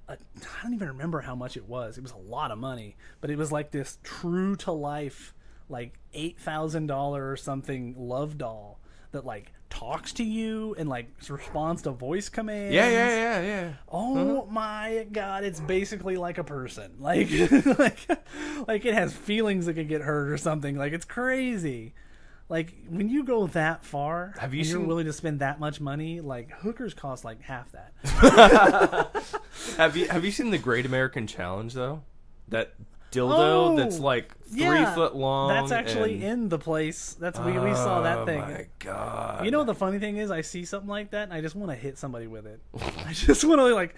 I don't even remember how much it was. It was a lot of money, but it was like this true to life, like $8,000 or something love doll that like talks to you and like responds to voice commands. Yeah. Oh my god, it's basically like a person. Like, like it has feelings that could get hurt or something. Like, it's crazy. Like, when you go that far, you're willing to spend that much money, like, hookers cost like half that. Have you seen the Great American Challenge, though? That dildo that's like 3 foot long. That's actually in the place. We saw that thing. Oh my god. You know what the funny thing is? I see something like that and I just want to hit somebody with it. I just want to like...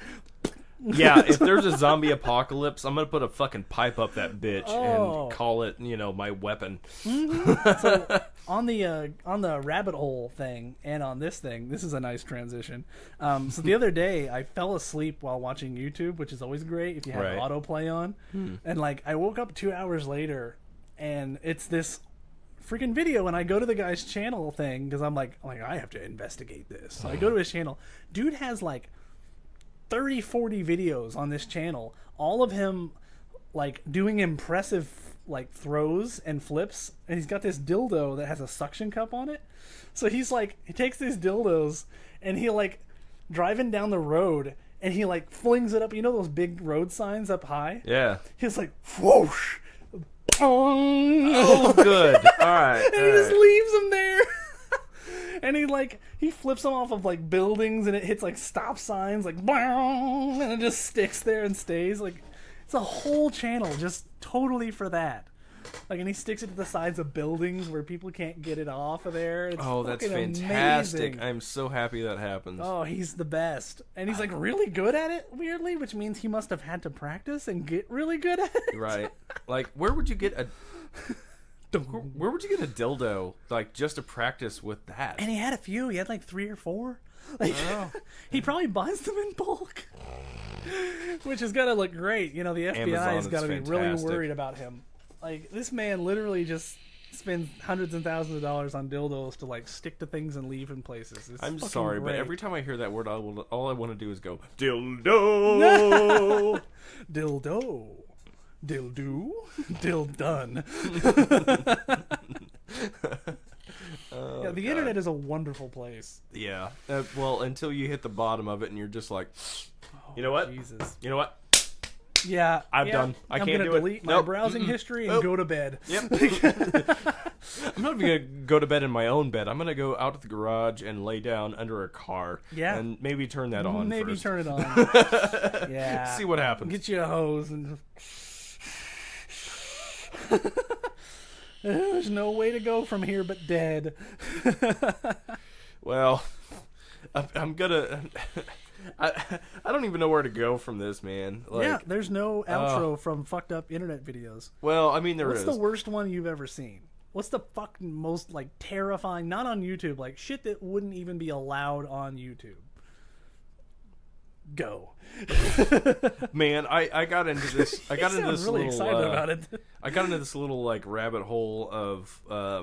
Yeah, if there's a zombie apocalypse, I'm gonna put a fucking pipe up that bitch and call it, my weapon. Mm-hmm. So on the rabbit hole thing and on this thing, this is a nice transition. So the other day I fell asleep while watching YouTube, which is always great if you have autoplay on. And like I woke up 2 hours later, and it's this freaking video, and I go to the guy's channel thing because I'm like I have to investigate this. So I go to his channel. Dude has like 30-40 videos on this channel, all of him like doing impressive like throws and flips, and he's got this dildo that has a suction cup on it. So he takes these dildos and he like driving down the road and he like flings it up, those big road signs up high? Yeah. He's like whoosh. Oh good. Alright. And he just leaves them there. And he flips them off of like buildings, and it hits like stop signs, like and it just sticks there and stays. Like, it's a whole channel just totally for that. Like, and he sticks it to the sides of buildings where people can't get it off of there. It's that's fantastic! Amazing. I'm so happy that happens. Oh, he's the best, and he's like really good at it. Weirdly, which means he must have had to practice and get really good at it. Right? Like, where would you get a dildo, like, just to practice with that? And he had a few. He had like 3 or 4. Like, he probably buys them in bulk, which is gonna look great. The FBI has got to be really worried about him. Like, this man literally just spends hundreds and thousands of dollars on dildos to like stick to things and leave in places. I'm sorry, but every time I hear that word, all I want to do is go dildo, dildo. Dildo, done. The internet is a wonderful place. Yeah. Well, until you hit the bottom of it and you're just like, you know what? Jesus. You know what? Yeah. I'm done. I can't do it. Delete my browsing history and go to bed. Yep. I'm not even going to go to bed in my own bed. I'm going to go out to the garage and lay down under a car. Yeah. And maybe turn that on first. Turn it on. Yeah. See what happens. Get you a hose and... There's no way to go from here but dead. Well, I'm gonna... I don't even know where to go from this, man. Like, there's no outro from fucked up internet videos. Well, I mean, What's the worst one you've ever seen? What's the fucking most, like, terrifying, not on YouTube, like, shit that wouldn't even be allowed on YouTube? Go. Man, I got into this. I got into this really little. Excited about it. I got into this little like rabbit hole of. I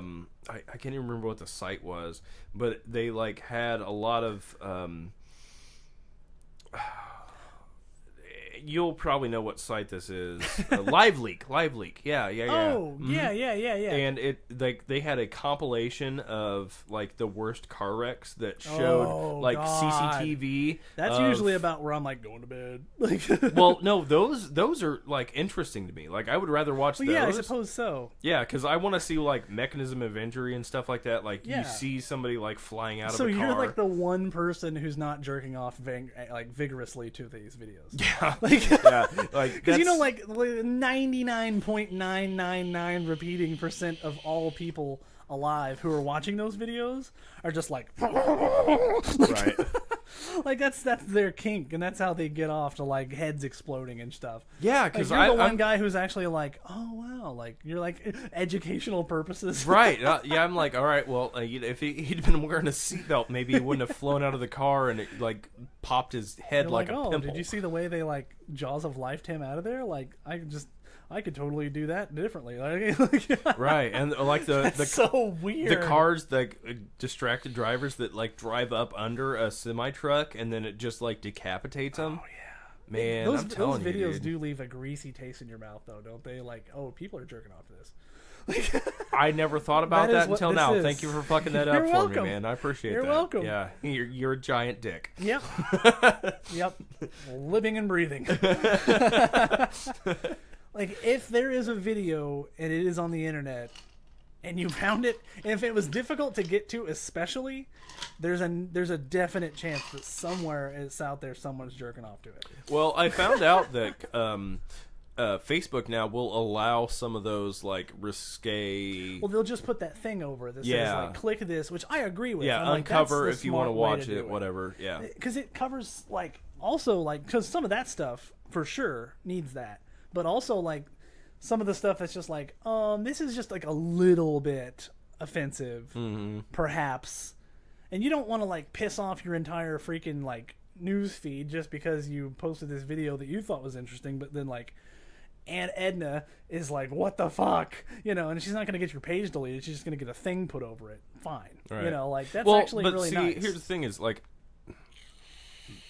can't even remember what the site was, but they like had a lot of. You'll probably know what site this is. Live Leak. Yeah. Oh, yeah. And they had a compilation of like the worst car wrecks that showed God. CCTV. That's usually about where I'm like going to bed. Like, well, no, those are like interesting to me. Like, I would rather watch those. Yeah, I suppose so. Yeah, because I want to see like mechanism of injury and stuff like that. Like, you see somebody like flying out of a car. So you're like the one person who's not jerking off vigorously to these videos. Yeah. Like, because 99.999% of all people alive who are watching those videos are just like, right. Like that's their kink, and that's how they get off to like heads exploding and stuff. Yeah, Like, because you're the one guy who's actually like, oh wow, like you're like educational purposes, right? Yeah, I'm like, all right, well, if he'd been wearing a seatbelt, maybe he wouldn't have flown out of the car and it like popped his head You're like like, a oh, pimple. did you see the way they like Jaws of Lifed him out of there? Like I could totally do that differently. Like, Right, and like the so weird. the cars, like distracted drivers that like drive up under a semi truck and then it just like decapitates them. Oh yeah, Man, those I'm telling you, videos dude. do leave a greasy taste in your mouth, though, don't they? Like, oh, people are jerking off to this. I never thought about That is that what until this now. is. Thank you for fucking that up You're for welcome. me, man. I appreciate You're that. welcome. Yeah, you're a giant dick. Yep. Yep. Living and breathing. Like, if there is a video and it is on the internet and you found it, and if it was difficult to get to, especially, there's a definite chance that somewhere it's out there, someone's jerking off to it. Well, I found out that Facebook now will allow some of those like risque. Well, they'll just put that thing over that says, Yeah. like, click this, which I agree with. Yeah, I'm like, uncover that's if the you want to smart way watch do it, whatever. Yeah. Because it covers, like, also, like, because some of that stuff, for sure, needs that. But also, like, some of the stuff that's just like, this is just, like, a little bit offensive, perhaps. And you don't want to, like, piss off your entire freaking, like, news feed just because you posted this video that you thought was interesting, but then, like, Aunt Edna is like, what the fuck? You know, and she's not going to get your page deleted. She's just going to get a thing put over it. Fine. Right. You know, like, that's Well, actually but really see, nice. here's the thing is, like,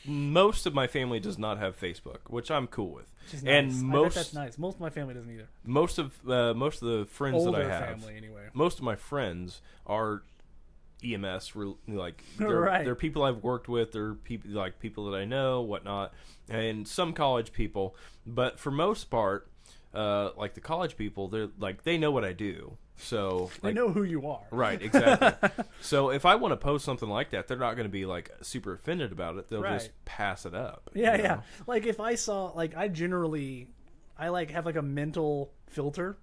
most of my family does not have Facebook, which I'm cool with. Which is And nice. I bet most that's nice. Most of my family doesn't either. most of the friends Older that I have, family, anyway. most of my friends are EMS, like Right. they're people I've worked with, they're people that I know, whatnot, and some college people. But for most part, like the college people, they're like they know what I do, so They like, know who you are. right, exactly. So if I want to post something like that, they're not going to be like super offended about it. They'll Right. just pass it up. Yeah, you know? yeah. Like, if I saw, like, I like have like a mental filter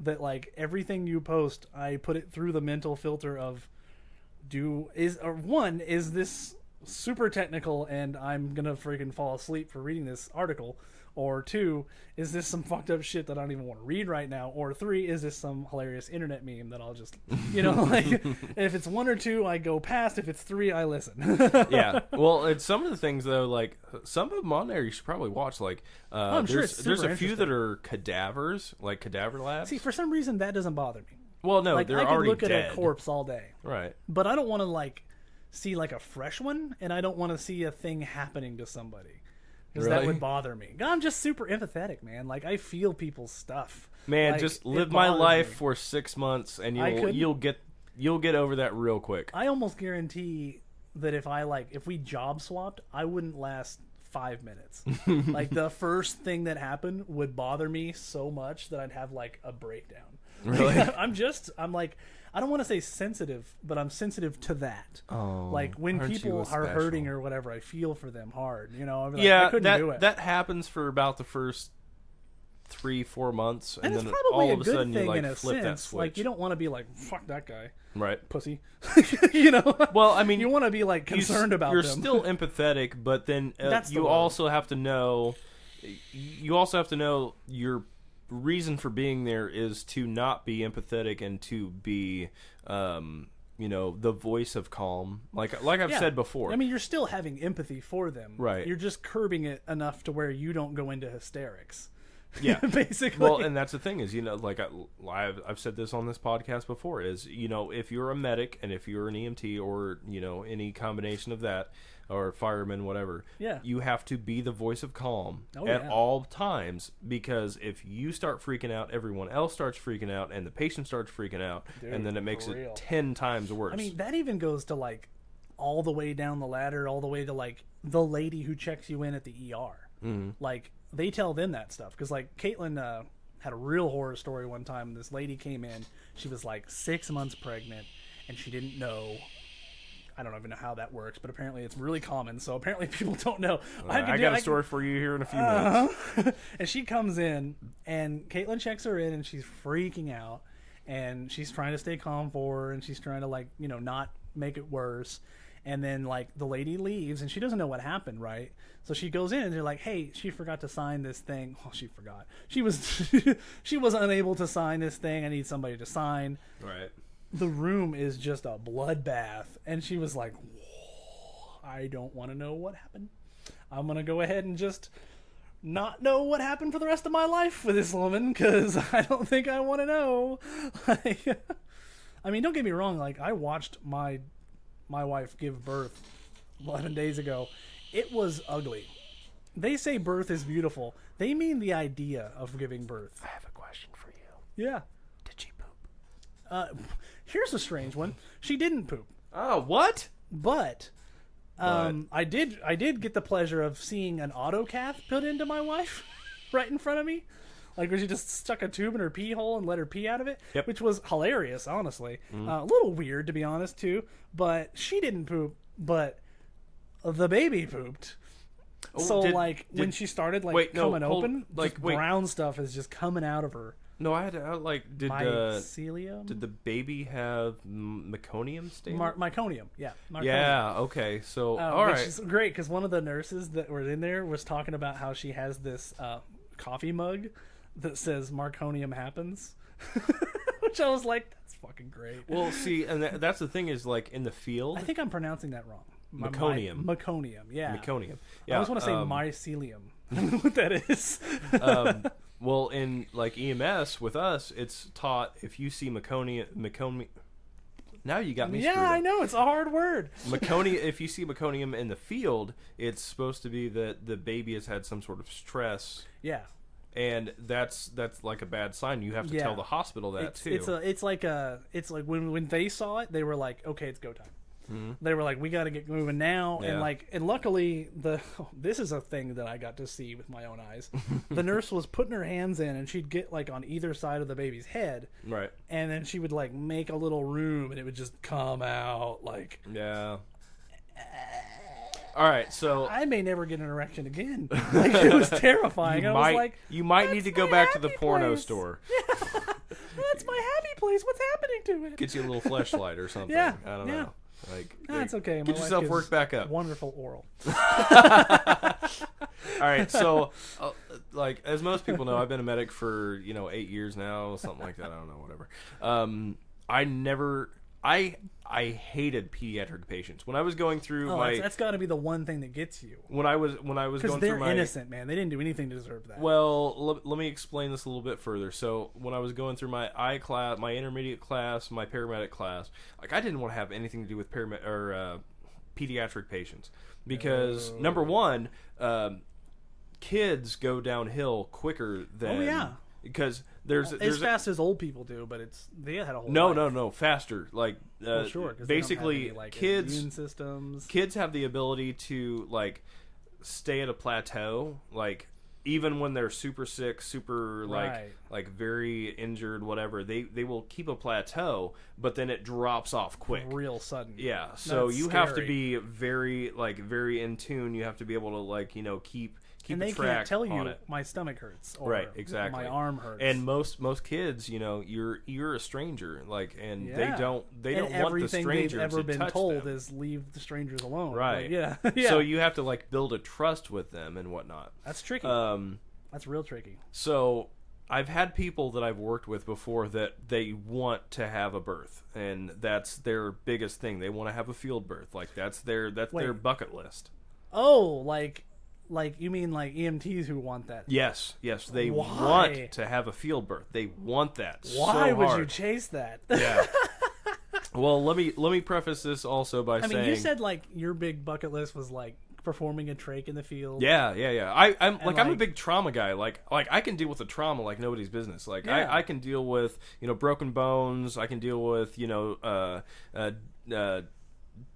that, like, everything you post, I put it through the mental filter of is this super technical and I'm gonna freaking fall asleep for reading this article, or 2, is this some fucked up shit that I don't even want to read right now, or 3, is this some hilarious internet meme that I'll just, you know, like, if it's 1 or 2, I go past. If it's 3, I listen. Yeah. Well, it's some of the things though, like some of them on there, you should probably watch. Like, I'm sure it's there's super a few interesting. that are cadavers, like cadaver labs. See, for some reason that doesn't bother me. Well, no, Like, they're I could already look dead. at a corpse all day, Right. but I don't want to, like, see, like, a fresh one, and I don't want to see a thing happening to somebody, because that Really? would bother me. I'm just super empathetic, man. Like, I feel people's stuff. Man, Like, just it live my bothers life me. for 6 months, and I couldn't. you'll get over that real quick. I almost guarantee that if we job swapped, I wouldn't last 5 minutes. Like, the first thing that happened would bother me so much that I'd have, like, a breakdown. Really? I'm like, I don't want to say sensitive, but I'm sensitive to that. Oh, Like, when aren't you people a are special? hurting or whatever, I feel for them hard. You know, I'm like, I Yeah, couldn't do it. that happens for about the first 3-4 months, and and it's then probably all a of a good sudden thing you like in a flip that sense. switch. Like, you don't want to be like, fuck that guy, Right. pussy. You know. Well, I mean, you want to be like concerned about you're them. still empathetic, but then That's the you word. also have to know. You also have to know your reason for being there is to not be empathetic and to be, the voice of calm. Like I've Yeah. said before. I mean, you're still having empathy for them. Right. You're just curbing it enough to where you don't go into hysterics. Yeah. Basically. Well, and that's the thing is, like I've said this on this podcast before is, if you're a medic and if you're an EMT or, any combination of that or fireman, whatever, Yeah. you have to be the voice of calm Oh, at yeah. all times, because if you start freaking out, everyone else starts freaking out and the patient starts freaking out, Dude, and then it makes for it real. 10 times worse. I mean, that even goes to, like, all the way down the ladder, all the way to, like, the lady who checks you in at the ER. Mm-hmm. Like, they tell them that stuff. Because, like, Caitlin had a real horror story one time. This lady came in. She was, like, 6 months pregnant, and she didn't know. I don't even know how that works, but apparently it's really common. So apparently people don't know. I got a story for you here in a few minutes. And she comes in, and Caitlin checks her in, and she's freaking out, and she's trying to stay calm for her, and she's trying to, like, not make it worse. And then like the lady leaves and she doesn't know what happened, right? So she goes in and they're like, "Hey, she forgot to sign this thing." Well, she forgot. She was she was unable to sign this thing. I need somebody to sign. Right. The room is just a bloodbath, and she was like, "I don't want to know what happened. I'm gonna go ahead and just not know what happened for the rest of my life with this woman because I don't think I want to know." Like, I mean, don't get me wrong. Like, I watched my wife give birth 11 days ago. It was ugly. They say birth is beautiful. They mean the idea of giving birth. I have a question for you. Yeah. Did she poop? Here's a strange one. She didn't poop, Oh, what? but I did get the pleasure of seeing an autocath put into my wife right in front of me. Like, where she just stuck a tube in her pee hole and let her pee out of it, Yep. which was hilarious, honestly. A little weird, to be honest, too. But she didn't poop, but the baby pooped. Oh, So, did- like, when did- she started, like, wait, no, coming hold- open, like, just wait. brown stuff is just coming out of her. No, I had to, did Mycelium? did the baby have meconium stain? Myconium, yeah. Marconium. Yeah, okay. So, all Which right. is great, because one of the nurses that were in there was talking about how she has this coffee mug that says Marconium happens. Which I was like, that's fucking great. Well, see, and that's the thing is, like, in the field, I think I'm pronouncing that wrong. Meconium. Meconium, yeah. meconium. I Yeah, always want to say mycelium. I don't know what that is. well, in, like, EMS, with us, it's taught, if you see meconium, now you got me Yeah, screwed up. I know. It's a hard word. Meconium, if you see meconium in the field, it's supposed to be that the baby has had some sort of stress, Yeah. and that's like a bad sign. You have to Yeah. tell the hospital that too. It's like when they saw it, they were like, okay, it's go time. They were like, we got to get moving now. Yeah. And luckily this is a thing that I got to see with my own eyes. The nurse was putting her hands in and she'd get like on either side of the baby's head. Right. And then she would like make a little room and it would just come out like, Yeah. All right, so I may never get an erection again. Like, it was terrifying. I was like, you might need to go back to the porno place. store. that's my happy place. What's happening to it? Get you a little flashlight or something. Yeah, I don't yeah. know. Like, That's okay. My Get wife yourself gives worked back up. Wonderful oral. All right, so like as most people know, I've been a medic for 8 years now, something like that. I don't know, whatever. I hated pediatric patients when I was going through That's got to be the one thing that gets you. when I was Because going they're through my innocent, man. They didn't do anything to deserve that. Well, let me explain this a little bit further. So, when I was going through my I class, my intermediate class, my paramedic class, like I didn't want to have anything to do with pediatric patients because number one, kids go downhill quicker than because there's as fast as old people do, but they had a whole no faster like sure, 'cause basically they don't have any, kids immune systems. Kids have the ability to like stay at a plateau like even when they're super sick, super like very injured, whatever, they will keep a plateau, but then it drops off quick, real sudden. Yeah, so That's you have to scary. be very in tune. You have to be able to keep and they track can't tell on you it. my stomach hurts or Right, exactly. my arm hurts. And most kids, you're a stranger, like, and they don't want the everything stranger they've ever to been touch told them. is leave the strangers alone. Right. Like, yeah. So you have to like build a trust with them and whatnot. That's tricky. That's real tricky. So I've had people that I've worked with before that they want to have a birth, and that's their biggest thing. They want to have a field birth. Like that's their bucket list. Oh, like you mean like EMTs who want that? Yes, they Why? want to have a field birth. They want that. Why so would hard. you chase that? Yeah. Well, let me preface this also by saying. I mean, you said like your big bucket list was like performing a trach in the field. Yeah. I'm a big trauma guy. Like I can deal with the trauma like nobody's business. Like Yeah. I can deal with broken bones. I can deal with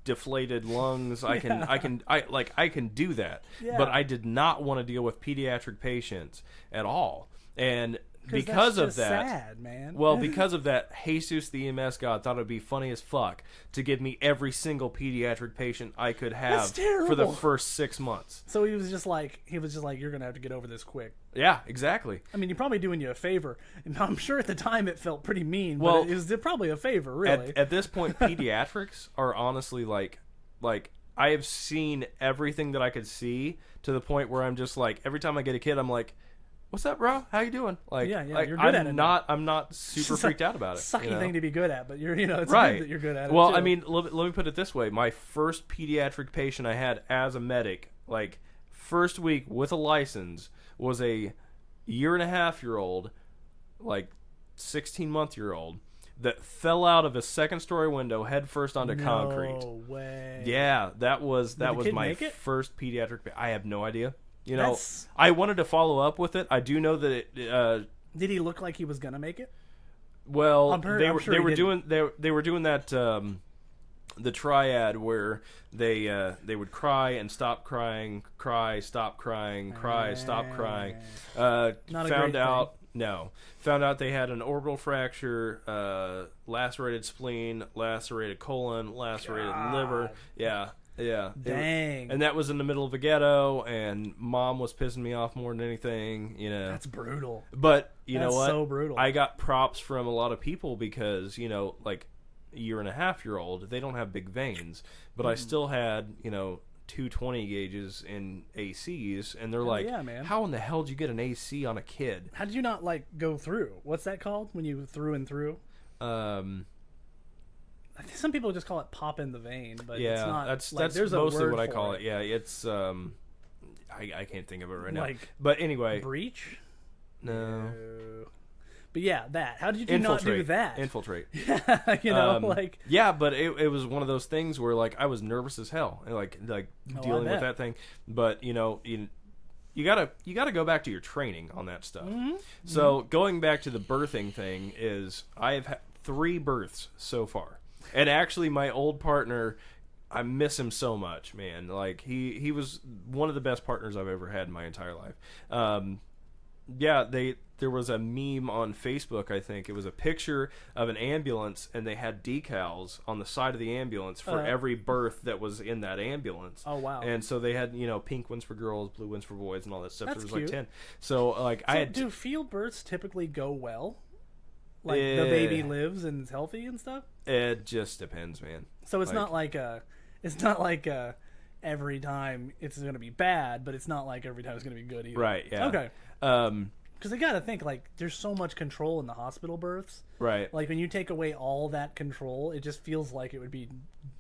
deflated lungs. I can do that. Yeah. But I did not want to deal with pediatric patients at all. And that's because of just that, sad, man. well, because of that, Jesus the EMS God thought it would be funny as fuck to give me every single pediatric patient I could have for the first 6 months. So he was just like, you're gonna have to get over this quick. Yeah, exactly. I mean, you're probably doing you a favor. And I'm sure at the time it felt pretty mean, Well, but it was probably a favor, really. At this point, pediatrics are honestly like like, I have seen everything that I could see to the point where I'm just like, every time I get a kid, I'm like, what's up, bro? How you doing? Like, Yeah, like, you're good at it now. I'm not super freaked out about it. Sucky thing to be good at, but you're, it's right. good that you're good at it. Well, too. I mean, let me put it this way: my first pediatric patient I had as a medic, like first week with a license, was a 1.5-year-old, like 16-month-year-old that fell out of a second-story window head first onto concrete. No way. Yeah, that was my first pediatric. I have no idea. I wanted to follow up with it. I do know that it. Did he look like he was gonna make it? Well, they were doing that the triad where they would cry and stop crying, cry, stop crying, cry, stop crying. Found out they had an orbital fracture, lacerated spleen, lacerated colon, lacerated liver. Yeah. Dang. And that was in the middle of a ghetto, and mom was pissing me off more than anything, That's brutal. But you know what? So brutal. I got props from a lot of people because, like 1.5-year-old, they don't have big veins, but I still had, 220 gauges in ACs, and they're like, yeah, man. How in the hell did you get an AC on a kid? How did you not go through? What's that called when you through and through? I think some people just call it pop in the vein, but yeah, it's not. That's there's mostly a word what I for call it. it. Yeah, it's I can't think of it right now. Like But anyway, breach. No. But yeah, that. How did you not do that? Infiltrate. Yeah, but it was one of those things where like I was nervous as hell, like dealing with that thing. But you gotta go back to your training on that stuff. Mm-hmm. So going back to the birthing thing is I have had 3 births so far, and actually my old partner, I miss him so much, man. Like he was one of the best partners I've ever had in my entire life. There was a meme on Facebook, I think. It was a picture of an ambulance, and they had decals on the side of the ambulance for every birth that was in that ambulance. Oh, wow. And so they had, pink ones for girls, blue ones for boys, and all that stuff. That's there was cute. like 10. So, do field births typically go well? Like, the baby lives and is healthy and stuff? It just depends, man. So it's not like every time it's going to be bad, but it's not like every time it's going to be good either. Right, yeah. Okay. Because I got to think, there's so much control in the hospital births. Right. Like, when you take away all that control, it just feels like it would be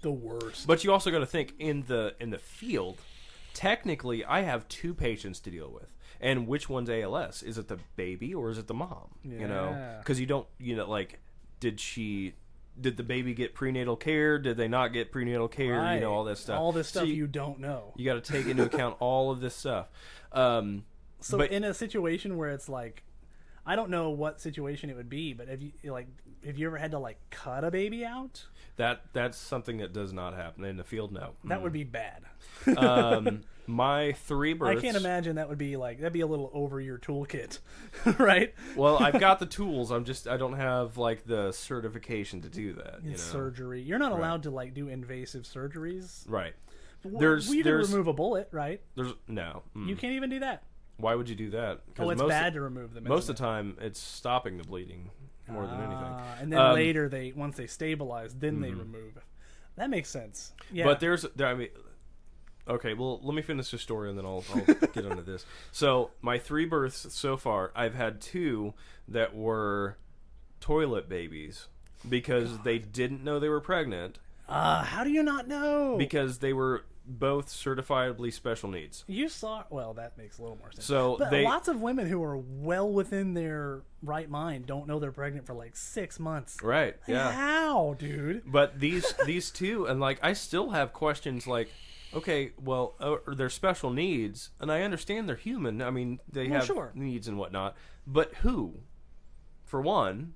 the worst. But you also got to think, in the field, technically, I have 2 patients to deal with. And which one's ALS? Is it the baby or is it the mom? Yeah. Because you don't, did the baby get prenatal care? Did they not get prenatal care? Right. All this stuff. All this stuff you don't know. You got to take into account all of this stuff. But in a situation where it's like, I don't know what situation it would be, but have you ever had to cut a baby out? That's something that does not happen in the field. No, that would be bad. My 3 births. I can't imagine that'd be a little over your toolkit, right? Well, I've got the tools. I don't have the certification to do that. Surgery. You're not allowed to do invasive surgeries, right? You can remove a bullet, right? No. You can't even do that. Why would you do that? It's bad to remove them. Most of the time, it's stopping the bleeding more than anything. And then later, once they stabilize, then they remove. That makes sense. Yeah. But okay, well, let me finish the story and then I'll get into this. So, my 3 births so far, I've had 2 that were toilet babies because they didn't know they were pregnant. How do you not know? Because they were both certifiably special needs. That makes a little more sense. So but lots of women who are well within their right mind don't know they're pregnant for 6 months. Right, yeah. How, dude? But these 2, and I still have questions okay, well, they're special needs, and I understand they're human. I mean, they have needs and whatnot. But who? For one.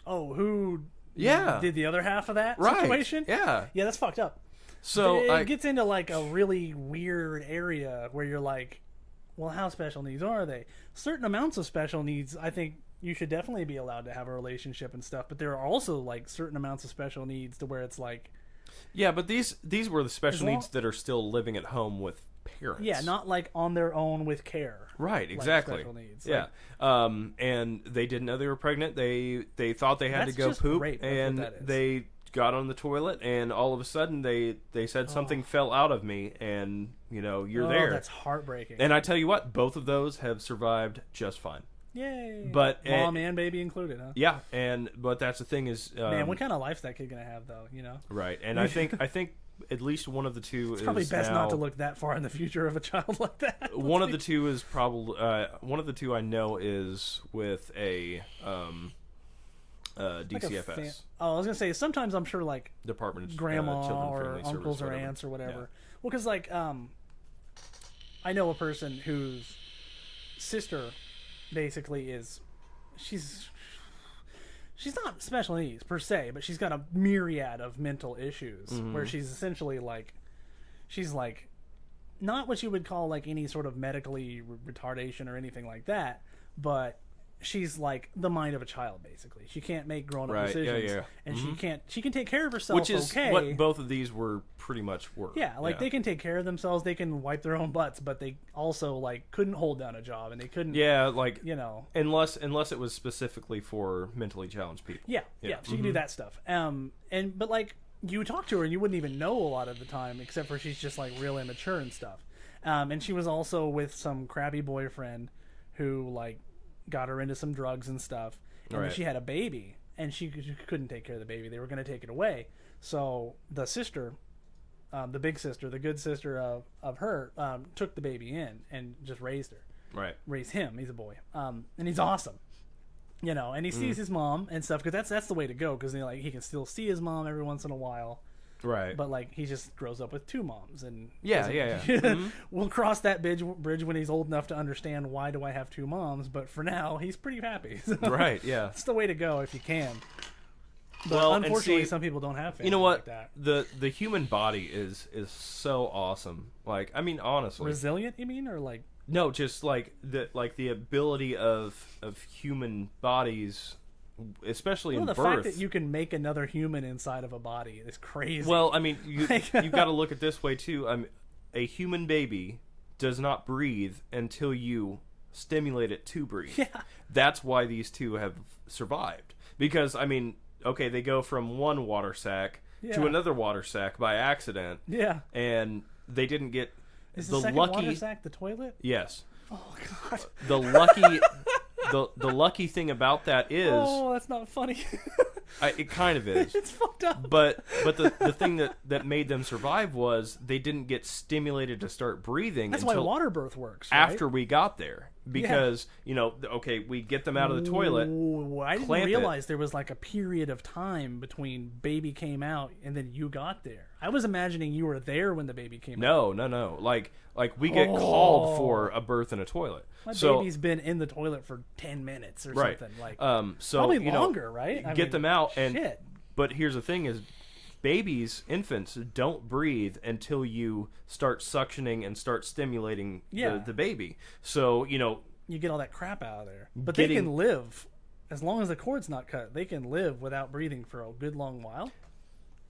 Oh, who did the other half of that situation? Yeah. Yeah, that's fucked up. So it gets into a really weird area where you're well, how special needs are they? Certain amounts of special needs, I think you should definitely be allowed to have a relationship and stuff. But there are also certain amounts of special needs to where it's yeah, but these were the special needs that are still living at home with parents. Yeah, not on their own with care. Right, exactly. Special needs. Yeah. And they didn't know they were pregnant. They thought they had to go poop, rape. and they got on the toilet, and all of a sudden they said something fell out of me, and you're there. That's heartbreaking. And I tell you what, both of those have survived just fine. Yay! But mom and baby included, huh? Yeah, but that's the thing is, man, what kind of life's that kid gonna have, though? Right, and I think at least one of the two it's probably best now, not to look that far in the future of a child like that. One of the two is probably one of the two I know is with a DCFS. I was gonna say sometimes I'm sure like Department of grandma Children or Family uncles Service, or whatever. aunts or whatever. Yeah. Well, because like I know a person whose sister basically she's not special needs per se, but she's got a myriad of mental issues where she's essentially she's not what you would call like any sort of medically retardation or anything like that, but she's like the mind of a child basically. She can't make grown-up decisions, and she can take care of herself, which is what both of these were pretty much were. Yeah, they can take care of themselves, they can wipe their own butts, but they also like couldn't hold down a job, and they couldn't unless it was specifically for mentally challenged people. Yeah, she can do that stuff. But like you talk to her and you wouldn't even know a lot of the time, except for she's just like real immature and stuff. And she was also with some crappy boyfriend who like got her into some drugs and stuff, and then she had a baby, and she couldn't take care of the baby. They were going to take it away, so the sister, the big sister, the good sister of her, took the baby in and just raised her. Raised him. He's a boy, and he's awesome, and he sees his mom and stuff, because that's the way to go, because he can still see his mom every once in a while. Right, but like he just grows up with two moms, and we'll cross that bridge when he's old enough to understand why do I have two moms. But for now, he's pretty happy. So right, yeah, it's the way to go if you can. But unfortunately, some people don't have. You know what? Like that. The human body is so awesome. Like, I mean, honestly, resilient. You mean, or like no, just like the ability of human bodies. Especially in the birth. fact that you can make another human inside of a body is crazy. Well, I mean, you've got to look at it this way too. A human baby does not breathe until you stimulate it to breathe. Yeah. That's why these two have survived. Because I mean, okay, they go from one water sac to another water sac by accident. Yeah. And they didn't get Is the second water sac the toilet? Yes. Oh God. The lucky. The lucky thing about that is... Oh, that's not funny. It kind of is. It's fucked up. But the thing that made them survive was they didn't get stimulated to start breathing. That's until why water birth works, right? After we got there. Because, okay, we get them out of the toilet. Ooh, I didn't realize there was like a period of time between baby came out and then you got there. I was imagining you were there when the baby came out. No. Like we get called for a birth in a toilet. My baby's been in the toilet for 10 minutes or something. Like, so probably longer, right? Get them out. But here's the thing is, infants don't breathe until you start suctioning and start stimulating the baby. So, you get all that crap out of there. But they can live, as long as the cord's not cut, they can live without breathing for a good long while.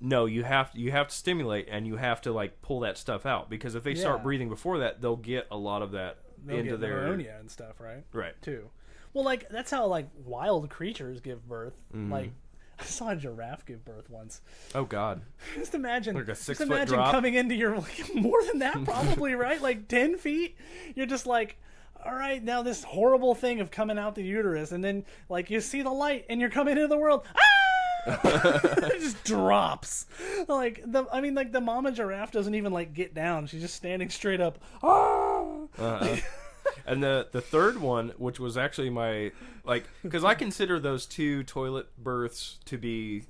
No, you have to stimulate, and you have to like pull that stuff out, because if they start breathing before that, they'll get a lot of that into their pneumonia and stuff, right? Right. Too. Well, like that's how like wild creatures give birth. Like I saw a giraffe give birth once. Oh God! Just imagine, like a 6 foot drop coming into your more than that probably, right? Like 10 feet. You're just like, all right, now this horrible thing of coming out the uterus, and then like you see the light, and you're coming into the world. Ah! It just drops. Like the mama giraffe doesn't even like get down. She's just standing straight up. Ah! And the third one, which was actually my because I consider those two toilet births to be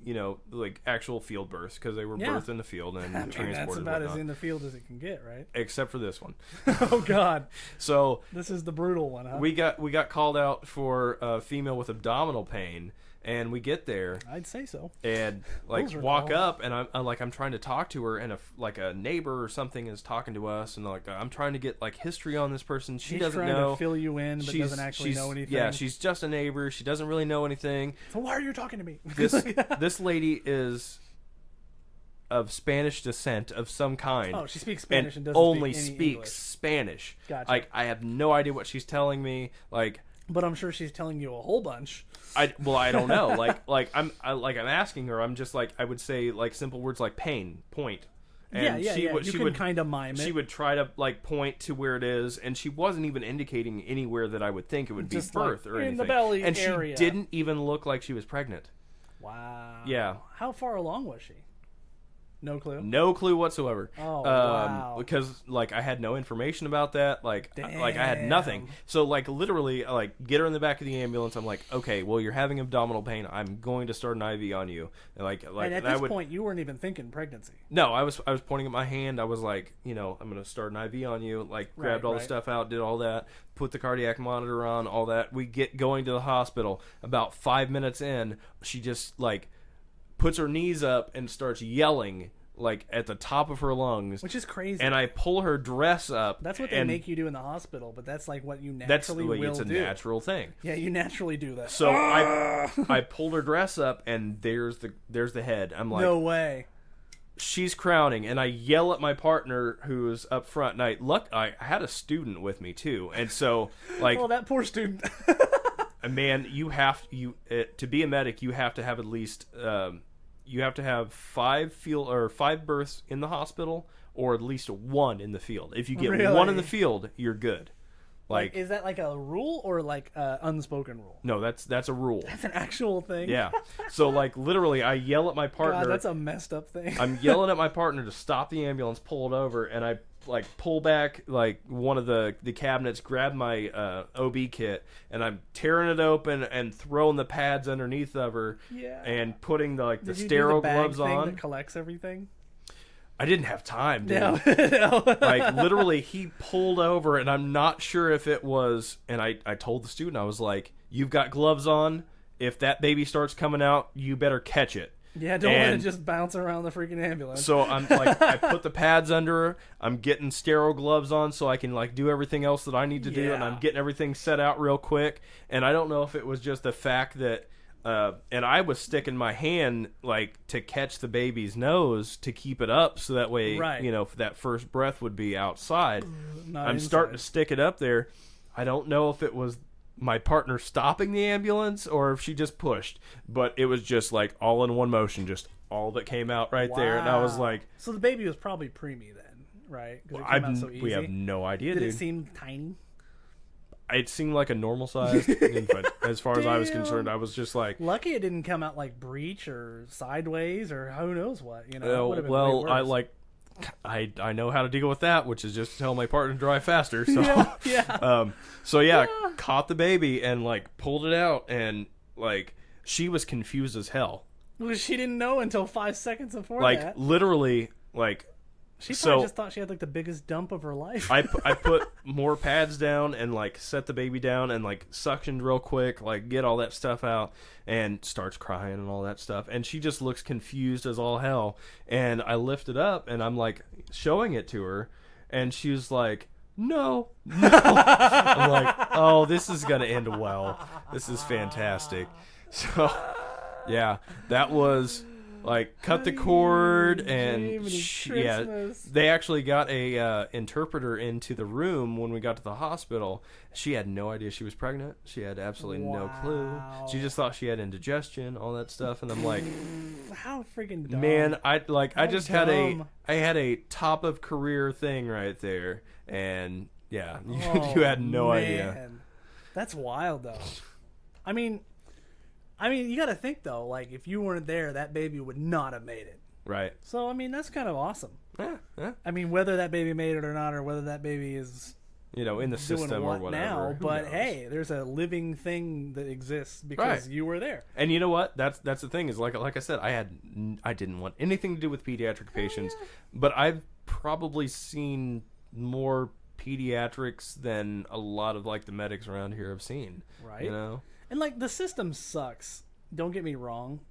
like actual field births, because they were birthed in the field and transported. That's about as in the field as it can get, right? Except for this one. Oh God! So this is the brutal one, huh? We got called out for a female with abdominal pain. And we get there. I'd say so. And walk up, and I'm trying to talk to her, and a neighbor or something is talking to us, and I'm trying to get like history on this person. She doesn't know. She's trying to fill you in, but doesn't actually know anything. Yeah, she's just a neighbor. She doesn't really know anything. So why are you talking to me? This lady is of Spanish descent of some kind. Oh, she speaks Spanish and doesn't only speak any speaks English. Spanish. Gotcha. I have no idea what she's telling me. But I'm sure she's telling you a whole bunch. I don't know. I'm asking her. I'm just like, I would say like simple words like pain, point. And Yeah. You can kind of mime it. She would try to like point to where it is, and she wasn't even indicating anywhere that I would think it would be Just birth like or anything. in the belly and area. she didn't even look like she was pregnant. Wow. Yeah. How far along was she? No clue. No clue whatsoever. Oh, wow. Because like I had no information about that. Like I had nothing. So like literally, like get her in the back of the ambulance. I'm like, okay, well you're having abdominal pain. I'm going to start an IV on you. And and at this point, you weren't even thinking pregnancy. No, I was pointing at my hand. I was like, I'm going to start an IV on you. Like grabbed all the stuff out, did all that, put the cardiac monitor on, all that. We get going to the hospital. About 5 minutes in, she just like puts her knees up and starts yelling like at the top of her lungs, which is crazy. And I pull her dress up. That's what they make you do in the hospital, but that's like what you naturally will do. It's a natural thing. Yeah, you naturally do that. So I pulled her dress up, and there's the head. I'm like, no way. She's crowning, and I yell at my partner who's up front. And I had a student with me too, and so like, oh, that poor student. Man, to be a medic, you have to have at least you have to have 5 births in the hospital, or at least 1 in the field. If you get 1 in the field, you're good. Like, is that like a rule or like an unspoken rule? No, that's a rule. That's an actual thing. Yeah. So like literally, I yell at my partner. God, that's a messed up thing. I'm yelling at my partner to stop the ambulance, pull it over, and I like pull back like one of the cabinets, grab my OB kit, and I'm tearing it open and throwing the pads underneath of her, and putting the sterile gloves on. That collects everything. I didn't have time, dude. No. Like literally, he pulled over, and I'm not sure if it was. And I told the student, I was like, "You've got gloves on. If that baby starts coming out, you better catch it." Yeah, don't let it just bounce around the freaking ambulance. So I'm like, I put the pads under her. I'm getting sterile gloves on so I can like do everything else that I need to do, and I'm getting everything set out real quick. And I don't know if it was just the fact that, and I was sticking my hand like to catch the baby's nose to keep it up, so that way, that first breath would be outside. I'm starting to stick it up there. I don't know if it was my partner stopping the ambulance or if she just pushed, but it was just like all in one motion, just all that came out there. And I was like, so the baby was probably preemie then, right? Because it came out so easy. We have no idea. Did it seem tiny? It seemed like a normal sized infant as far as I was concerned. I was just like, lucky it didn't come out like breech or sideways or who knows what, well, I know how to deal with that, which is just tell my partner to drive faster. So caught the baby and like pulled it out, and like she was confused as hell. Well, she didn't know until 5 seconds before like, that. Like literally, like she probably just thought she had like the biggest dump of her life. I put more pads down and like set the baby down and like suctioned real quick, like get all that stuff out, and starts crying and all that stuff. And she just looks confused as all hell. And I lift it up and I'm like showing it to her, and she was like, no. I'm like, oh, this is gonna end well. This is fantastic. So yeah, that was like cut the cord, and they actually got a interpreter into the room when we got to the hospital. She had no idea she was pregnant. She had absolutely no clue. She just thought she had indigestion, all that stuff. And I'm like, how freaking dumb. Man, I had a top of career thing right there, and yeah, you had no idea. That's wild though. I mean, you got to think though. Like, if you weren't there, that baby would not have made it. Right. So, I mean, that's kind of awesome. Yeah. I mean, whether that baby made it or not, or whether that baby is, in the system or whatever. Now, but hey, there's a living thing that exists because you were there. And you know what? That's the thing is like I said, I didn't want anything to do with pediatric patients, but I've probably seen more pediatrics than a lot of like the medics around here have seen. Right. And, like, the system sucks. Don't get me wrong.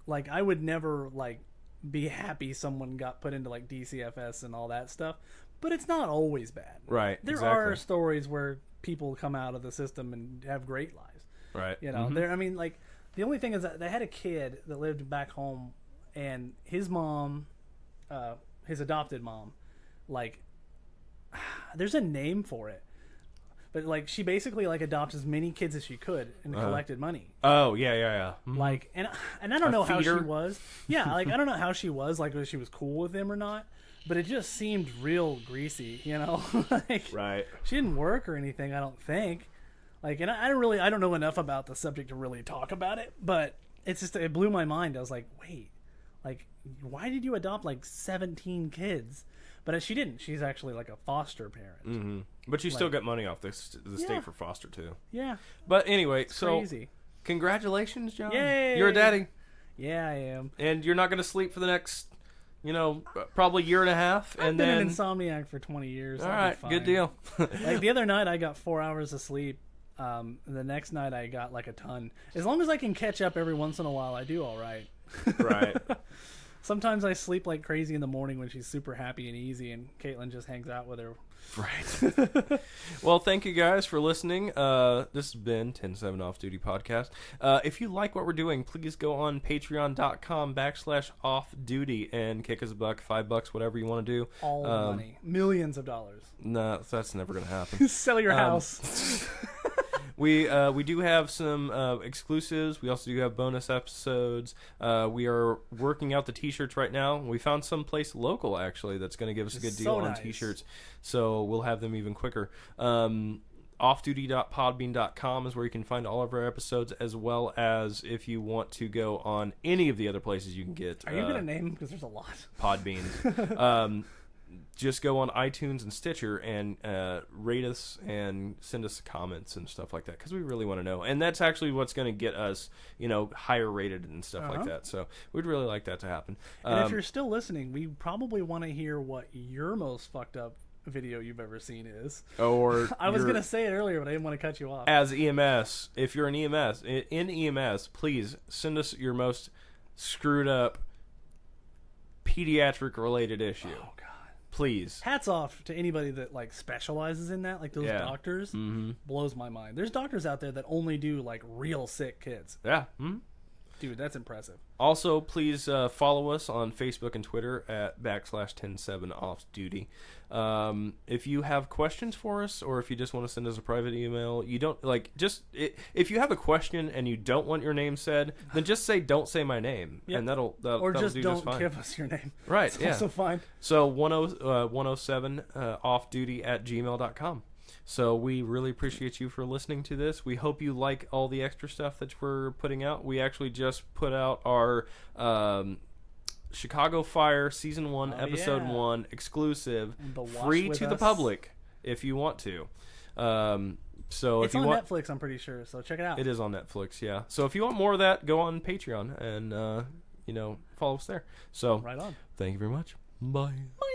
Like, I would never, like, be happy someone got put into, like, DCFS and all that stuff. But it's not always bad. Right, There are stories where people come out of the system and have great lives. Right. I mean, like, the only thing is that they had a kid that lived back home, and his mom, his adopted mom, like, there's a name for it. But like she basically like adopted as many kids as she could and collected money. Oh yeah. Mhm. Like and I don't know how she feeder? was. Yeah, like I don't know how she was, like whether she was cool with him or not. But it just seemed real greasy, you know. Like Right. she didn't work or anything. I don't think. Like, and I don't know enough about the subject to really talk about it. But it's just it blew my mind. I was like, wait, like why did you adopt like 17 kids? But she didn't. She's actually like a foster parent. Mm-hmm. But you still get money off the state for foster too. Yeah. But anyway, so Crazy. congratulations, John. Yay! You're a daddy. Yeah, I am. And you're not going to sleep for the next, probably year and a half. I've and been then an insomniac for 20 years. all I'll be right, fine. good deal. Like the other night, I got 4 hours of sleep. The next night, I got like a ton. As long as I can catch up every once in a while, I do all right. Right. Sometimes I sleep like crazy in the morning when she's super happy and easy, and Caitlin just hangs out with her. Right. Well, thank you guys for listening. This has been 10-7 Off Duty Podcast. If you like what we're doing, please go on patreon.com/offduty and kick us $1, $5, whatever you want to do. All the money. Millions of dollars. No, that's never going to happen. Sell your house. We do have some exclusives. We also do have bonus episodes. We are working out the T-shirts right now. We found some place local, actually, that's going to give us a good deal on nice. T-shirts. So we'll have them even quicker. Offduty.podbean.com is where you can find all of our episodes, as well as if you want to go on any of the other places you can get. Are you going to name them? Because there's a lot. Podbeans. Just go on iTunes and Stitcher and rate us and send us comments and stuff like that, because we really want to know. And that's actually what's going to get us, higher rated and stuff like that. So we'd really like that to happen. And if you're still listening, we probably want to hear what your most fucked up video you've ever seen is. Or I was going to say it earlier, but I didn't want to cut you off. As EMS, if you're in EMS, please send us your most screwed up pediatric related issue. Oh, God. Please. Hats off to anybody that like specializes in that, like those doctors. Mm-hmm. Blows my mind. There's doctors out there that only do like real sick kids. Yeah. Mm-hmm. Dude, that's impressive. Also, please follow us on Facebook and Twitter at /10-7offduty. If you have questions for us, or if you just want to send us a private email, you don't if you have a question and you don't want your name said, then just say "Don't say my name," and that'll or just do don't just fine. give us your name. Right? It's yeah. also fine. So 107 offduty@gmail.com. So we really appreciate you for listening to this. We hope you like all the extra stuff that we're putting out. We actually just put out our Chicago Fire Season 1, Episode 1 exclusive, free to the public if you want to. So it's if you on want, Netflix, I'm pretty sure. So check it out. it is on Netflix, yeah. So if you want more of that, go on Patreon and follow us there. So Right on. Thank you very much. Bye. Bye.